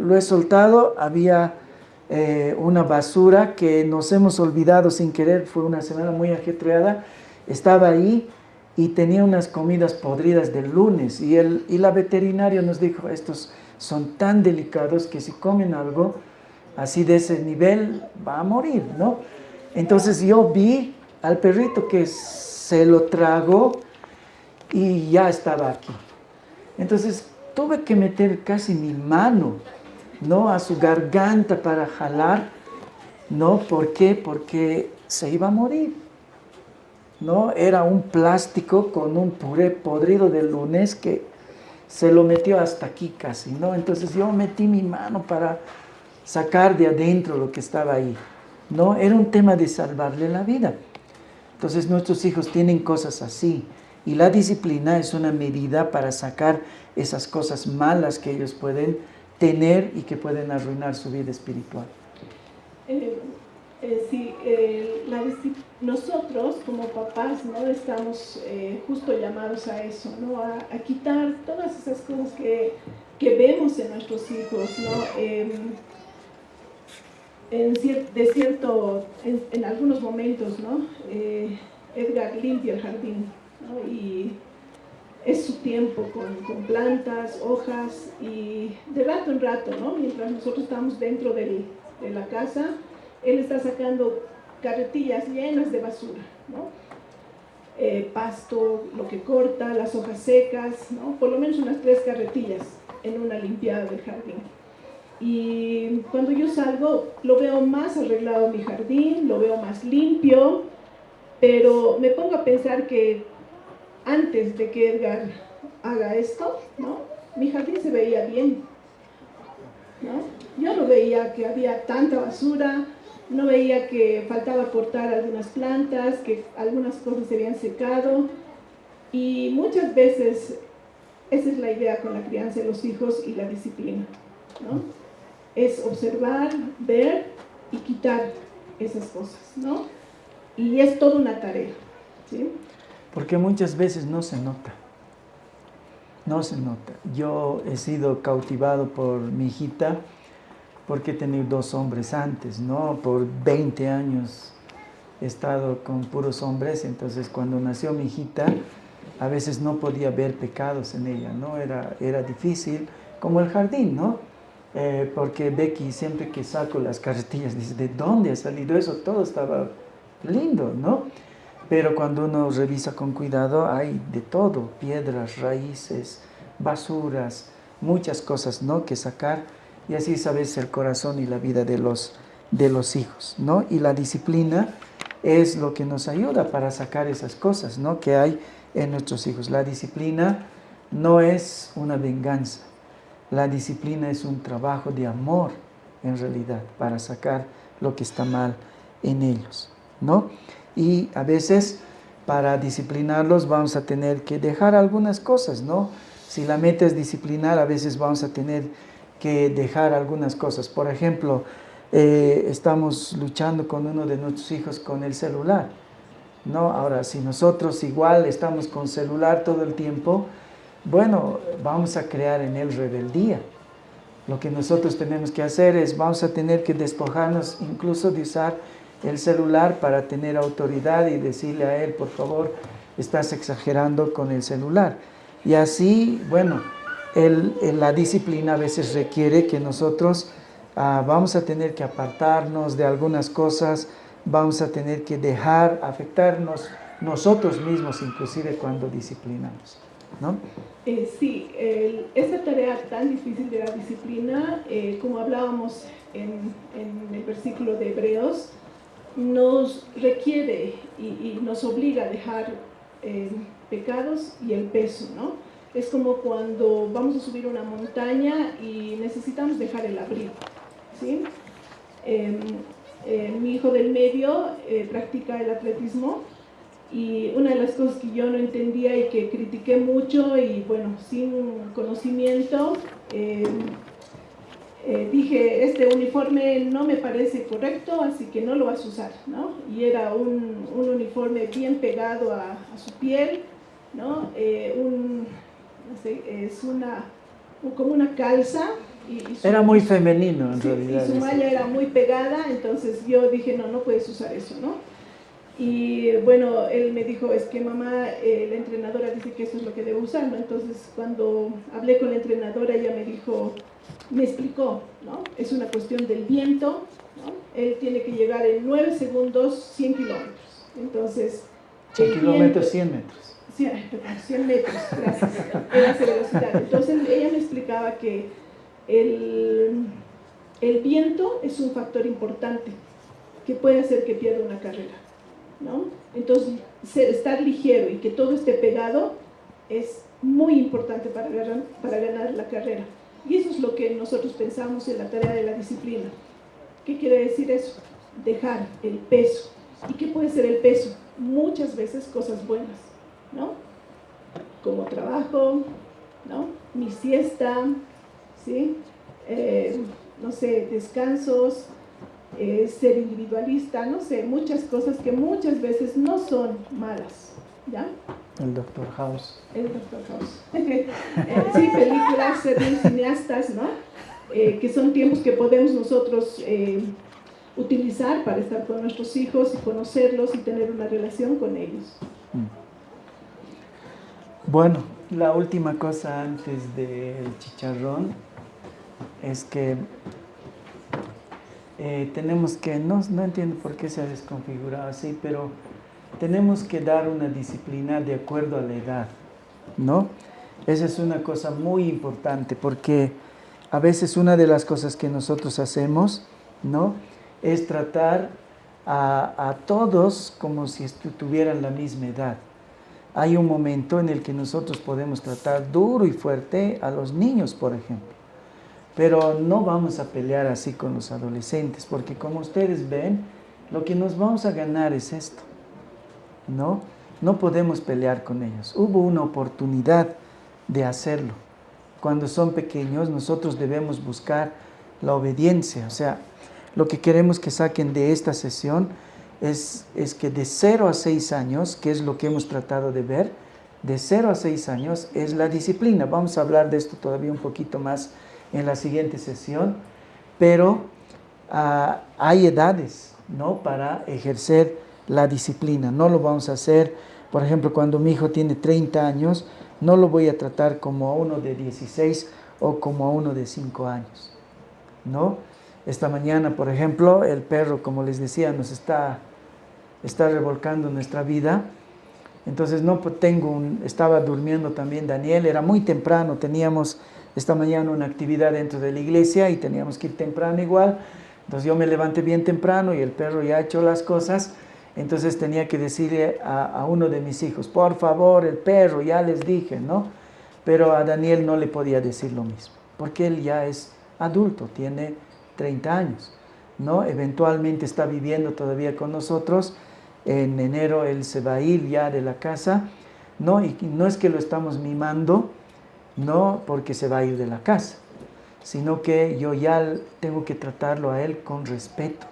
Speaker 1: lo he soltado, había una basura que nos hemos olvidado sin querer, fue una semana muy ajetreada, estaba ahí y tenía unas comidas podridas del lunes y la veterinaria nos dijo, estos son tan delicados que si comen algo así de ese nivel va a morir, ¿no? Entonces yo vi al perrito que se lo tragó y ya estaba aquí. Entonces tuve que meter casi mi mano, ¿no?, a su garganta para jalar, ¿no? ¿Por qué? Porque se iba a morir, ¿no? Era un plástico con un puré podrido del lunes que se lo metió hasta aquí casi, ¿no? Entonces yo metí mi mano para sacar de adentro lo que estaba ahí, ¿no? Era un tema de salvarle la vida. Entonces nuestros hijos tienen cosas así y la disciplina es una medida para sacar esas cosas malas que ellos pueden tener y que pueden arruinar su vida espiritual.
Speaker 2: Sí, nosotros como papás, ¿no?, estamos justo llamados a eso, ¿no?, a quitar todas esas cosas que vemos en nuestros hijos, ¿no? En algunos momentos, ¿no? Edgar limpia el jardín, ¿no? Y es su tiempo con plantas, hojas, y de rato en rato, ¿no?, mientras nosotros estamos dentro de la casa, él está sacando carretillas llenas de basura, ¿no? Pasto, lo que corta, las hojas secas, ¿no? Por lo menos unas 3 carretillas en una limpiada del jardín. Y cuando yo salgo, lo veo más arreglado mi jardín, lo veo más limpio, pero me pongo a pensar que antes de que Edgar haga esto, ¿no?, mi jardín se veía bien, ¿no? Yo no veía que había tanta basura, no veía que faltaba cortar algunas plantas, que algunas cosas se habían secado, y muchas veces esa es la idea con la crianza de los hijos y la disciplina, ¿no? Es observar, ver y quitar esas cosas, ¿no? Y es toda una tarea, ¿sí?
Speaker 1: Porque muchas veces no se nota. No se nota. Yo he sido cautivado por mi hijita porque he tenido 2 hombres antes, ¿no? Por 20 años he estado con puros hombres, entonces cuando nació mi hijita a veces no podía ver pecados en ella, ¿no? Era difícil, como el jardín, ¿no? Porque Becky siempre que saco las carretillas dice, ¿de dónde ha salido eso? Todo estaba lindo, ¿no? Pero cuando uno revisa con cuidado hay de todo, piedras, raíces, basuras, muchas cosas, ¿no?, que sacar, y así sabes el corazón y la vida de los hijos, ¿no? Y la disciplina es lo que nos ayuda para sacar esas cosas, ¿no?, que hay en nuestros hijos. La disciplina no es una venganza, la disciplina es un trabajo de amor, en realidad, para sacar lo que está mal en ellos, ¿no? Y a veces para disciplinarlos vamos a tener que dejar algunas cosas, ¿no? Si la meta es disciplinar, a veces vamos a tener que dejar algunas cosas. Por ejemplo, estamos luchando con uno de nuestros hijos con el celular, ¿no? Ahora, si nosotros igual estamos con celular todo el tiempo, bueno, vamos a crear en él rebeldía. Lo que nosotros tenemos que hacer es, vamos a tener que despojarnos incluso de usar el celular para tener autoridad y decirle a él, por favor, estás exagerando con el celular. Y así, bueno, la disciplina a veces requiere que nosotros vamos a tener que apartarnos de algunas cosas, vamos a tener que dejar afectarnos nosotros mismos, inclusive cuando disciplinamos, ¿no?
Speaker 2: Sí, esa tarea tan difícil de la disciplina, como hablábamos en el versículo de Hebreos, nos requiere y nos obliga a dejar pecados y el peso, ¿no? Es como cuando vamos a subir una montaña y necesitamos dejar el abrigo, ¿sí? Mi hijo del medio practica el atletismo, y una de las cosas que yo no entendía y que critiqué mucho y bueno, sin conocimiento, dije, este uniforme no me parece correcto, así que no lo vas a usar, ¿no? Y era un uniforme bien pegado a su piel, ¿no? No sé, es como una calza.
Speaker 1: Era muy femenino en
Speaker 2: sí,
Speaker 1: realidad.
Speaker 2: Y su malla era muy pegada, entonces yo dije, no puedes usar eso, ¿no? Y bueno, él me dijo, es que mamá, la entrenadora dice que eso es lo que debo usar, ¿no? Entonces cuando hablé con la entrenadora, ella me explicó, ¿no? Es una cuestión del viento, ¿no? Él tiene que llegar en 9 segundos 100 kilómetros. Entonces,
Speaker 1: 100 kilómetros, 100 metros.
Speaker 2: 100 metros, gracias. Era esa velocidad. Entonces ella me explicaba que el viento es un factor importante que puede hacer que pierda una carrera, ¿no? Entonces, estar ligero y que todo esté pegado es muy importante para ganar la carrera. Y eso es lo que nosotros pensamos en la tarea de la disciplina. ¿Qué quiere decir eso? Dejar el peso. ¿Y qué puede ser el peso? Muchas veces cosas buenas, ¿no? Como trabajo, ¿no? Mi siesta, ¿sí? No sé, descansos, ser individualista, no sé, muchas cosas que muchas veces no son malas, ¿ya?
Speaker 1: El Dr. House.
Speaker 2: El Dr. House. Sí, películas, ser muy cineastas, ¿no? Que son tiempos que podemos nosotros utilizar para estar con nuestros hijos y conocerlos y tener una relación con ellos.
Speaker 1: Bueno, la última cosa antes del chicharrón es que tenemos que, no entiendo por qué se ha desconfigurado así, pero tenemos que dar una disciplina de acuerdo a la edad, ¿no? Esa es una cosa muy importante, porque a veces una de las cosas que nosotros hacemos, ¿no?, es tratar a todos como si tuvieran la misma edad. Hay un momento en el que nosotros podemos tratar duro y fuerte a los niños, por ejemplo. Pero no vamos a pelear así con los adolescentes, porque como ustedes ven, lo que nos vamos a ganar es esto, ¿no? No podemos pelear con ellos. Hubo una oportunidad de hacerlo. Cuando son pequeños, nosotros debemos buscar la obediencia. O sea, lo que queremos que saquen de esta sesión es que de 0 a 6 años, que es lo que hemos tratado de ver, de 0 a 6 años es la disciplina. Vamos a hablar de esto todavía un poquito más en la siguiente sesión, pero hay edades, ¿no?, para ejercer la disciplina. No lo vamos a hacer, por ejemplo, cuando mi hijo tiene 30 años, no lo voy a tratar como a uno de 16 o como a uno de 5 años, ¿no? Esta mañana, por ejemplo, el perro, como les decía, nos está revolcando nuestra vida. Entonces estaba durmiendo también Daniel, era muy temprano, teníamos esta mañana una actividad dentro de la iglesia y teníamos que ir temprano igual. Entonces yo me levanté bien temprano y el perro ya ha hecho las cosas. Entonces tenía que decirle a uno de mis hijos, por favor, el perro, ya les dije, ¿no? Pero a Daniel no le podía decir lo mismo, porque él ya es adulto, tiene 30 años, ¿no? Eventualmente está viviendo todavía con nosotros. En enero él se va a ir ya de la casa, ¿no? Y no es que lo estamos mimando, no porque se va a ir de la casa, sino que yo ya tengo que tratarlo a él con respeto.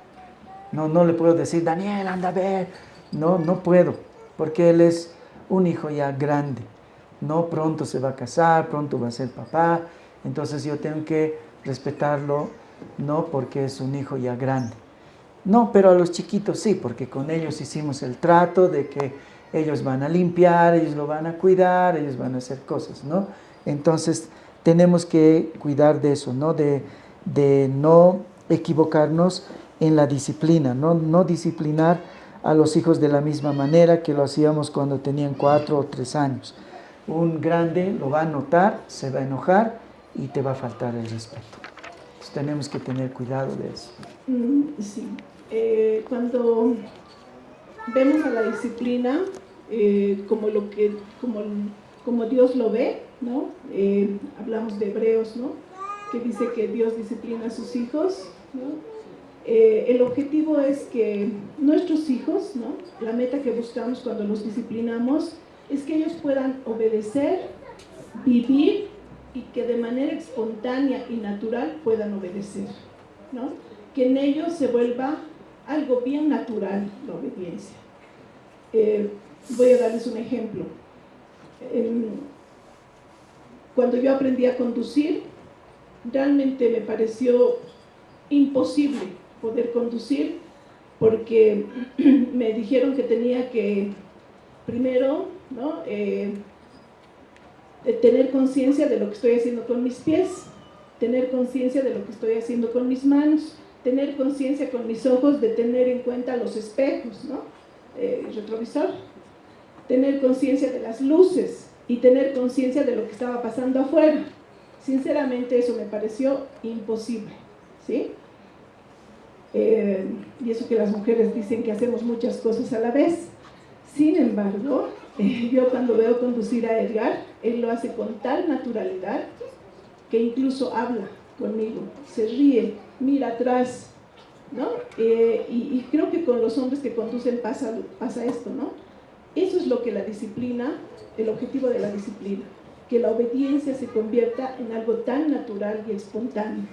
Speaker 1: No le puedo decir, Daniel, anda a ver. No puedo, porque él es un hijo ya grande. No pronto se va a casar, pronto va a ser papá. Entonces yo tengo que respetarlo, no porque es un hijo ya grande. No, pero a los chiquitos sí, porque con ellos hicimos el trato de que ellos van a limpiar, ellos lo van a cuidar, ellos van a hacer cosas, ¿no? Entonces tenemos que cuidar de eso, ¿no? De no equivocarnos en la disciplina, no disciplinar a los hijos de la misma manera que lo hacíamos cuando tenían 4 o 3 años. Un grande lo va a notar, se va a enojar y te va a faltar el respeto. Entonces tenemos que tener cuidado de eso.
Speaker 2: Sí. Cuando vemos a la disciplina como Dios lo ve, ¿no? Hablamos de Hebreos, ¿no? Que dice que Dios disciplina a sus hijos, ¿no? El objetivo es que nuestros hijos, ¿no? La meta que buscamos cuando los disciplinamos es que ellos puedan obedecer, vivir y que de manera espontánea y natural puedan obedecer, ¿no? Que en ellos se vuelva algo bien natural la obediencia. Voy a darles un ejemplo. Cuando yo aprendí a conducir, realmente me pareció imposible poder conducir porque me dijeron que tenía que primero, ¿no? Tener conciencia de lo que estoy haciendo con mis pies, tener conciencia de lo que estoy haciendo con mis manos, tener conciencia con mis ojos de tener en cuenta los espejos, ¿no? El retrovisor, tener conciencia de las luces y tener conciencia de lo que estaba pasando afuera. Sinceramente eso me pareció imposible, ¿sí? Y eso que las mujeres dicen que hacemos muchas cosas a la vez. Sin embargo, yo cuando veo conducir a Edgar, él lo hace con tal naturalidad que incluso habla conmigo, se ríe, mira atrás, ¿no? Y creo que con los hombres que conducen pasa esto, ¿no? Eso es lo que la disciplina, el objetivo de la disciplina, que la obediencia se convierta en algo tan natural y espontáneo,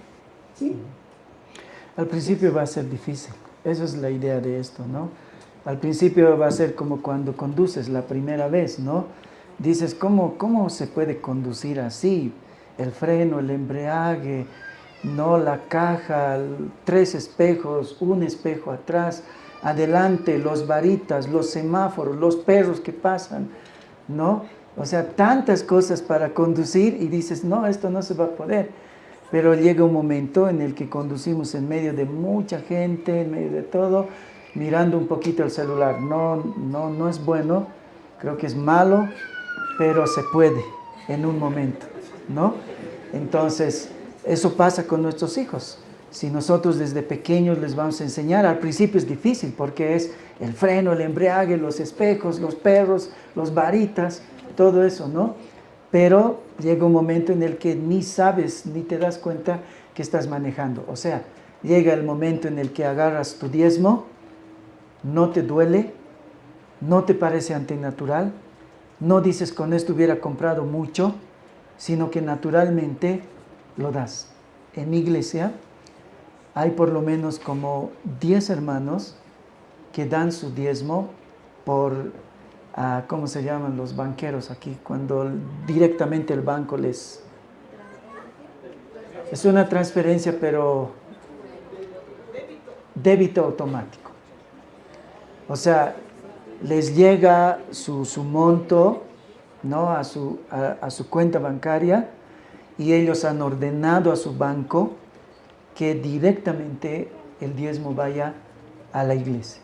Speaker 2: ¿sí?
Speaker 1: Al principio va a ser difícil, esa es la idea de esto, ¿no? Al principio va a ser como cuando conduces la primera vez, ¿no? Dices, ¿cómo se puede conducir así? El freno, el embrague, ¿no? La caja, 3 espejos, un espejo atrás, adelante, los varitas, los semáforos, los perros que pasan, ¿no? O sea, tantas cosas para conducir y dices, no, esto no se va a poder. Pero llega un momento en el que conducimos en medio de mucha gente, en medio de todo, mirando un poquito el celular. No es bueno, creo que es malo, pero se puede en un momento, ¿no? Entonces, eso pasa con nuestros hijos. Si nosotros desde pequeños les vamos a enseñar, al principio es difícil porque es el freno, el embrague, los espejos, los perros, los varitas, todo eso, ¿no? Pero llega un momento en el que ni sabes, ni te das cuenta que estás manejando. O sea, llega el momento en el que agarras tu diezmo, no te duele, no te parece antinatural, no dices con esto hubiera comprado mucho, sino que naturalmente lo das. En mi iglesia hay por lo menos como 10 hermanos que dan su diezmo por, ¿cómo se llaman los banqueros aquí? Cuando directamente el banco les... Es una transferencia, pero débito automático. O sea, les llega su monto, ¿no? a su cuenta bancaria y ellos han ordenado a su banco que directamente el diezmo vaya a la iglesia.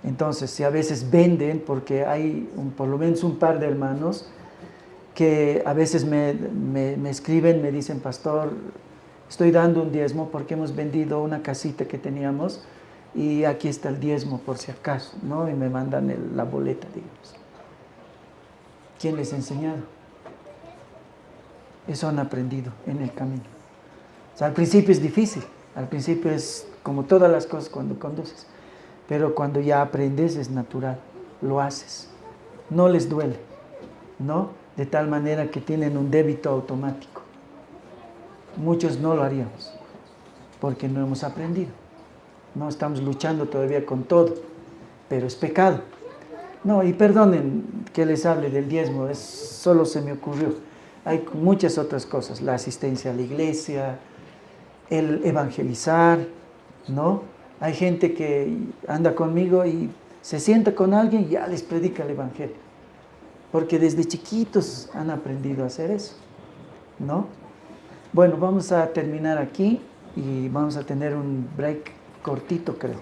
Speaker 1: Entonces, si a veces venden, porque hay por lo menos un par de hermanos que a veces me escriben, me dicen, pastor, estoy dando un diezmo porque hemos vendido una casita que teníamos y aquí está el diezmo por si acaso, ¿no? Y me mandan la boleta, digamos. ¿Quién les ha enseñado? Eso han aprendido en el camino. O sea, al principio es difícil, al principio es como todas las cosas cuando conduces, pero cuando ya aprendes es natural, lo haces, no les duele, ¿no? De tal manera que tienen un débito automático. Muchos no lo haríamos, porque no hemos aprendido, no estamos luchando todavía con todo, pero es pecado. No, y perdonen que les hable del diezmo, solo se me ocurrió. Hay muchas otras cosas, la asistencia a la iglesia, el evangelizar, ¿no? Hay gente que anda conmigo y se sienta con alguien y ya les predica el Evangelio. Porque desde chiquitos han aprendido a hacer eso, ¿no? Bueno, vamos a terminar aquí y vamos a tener un break cortito, creo.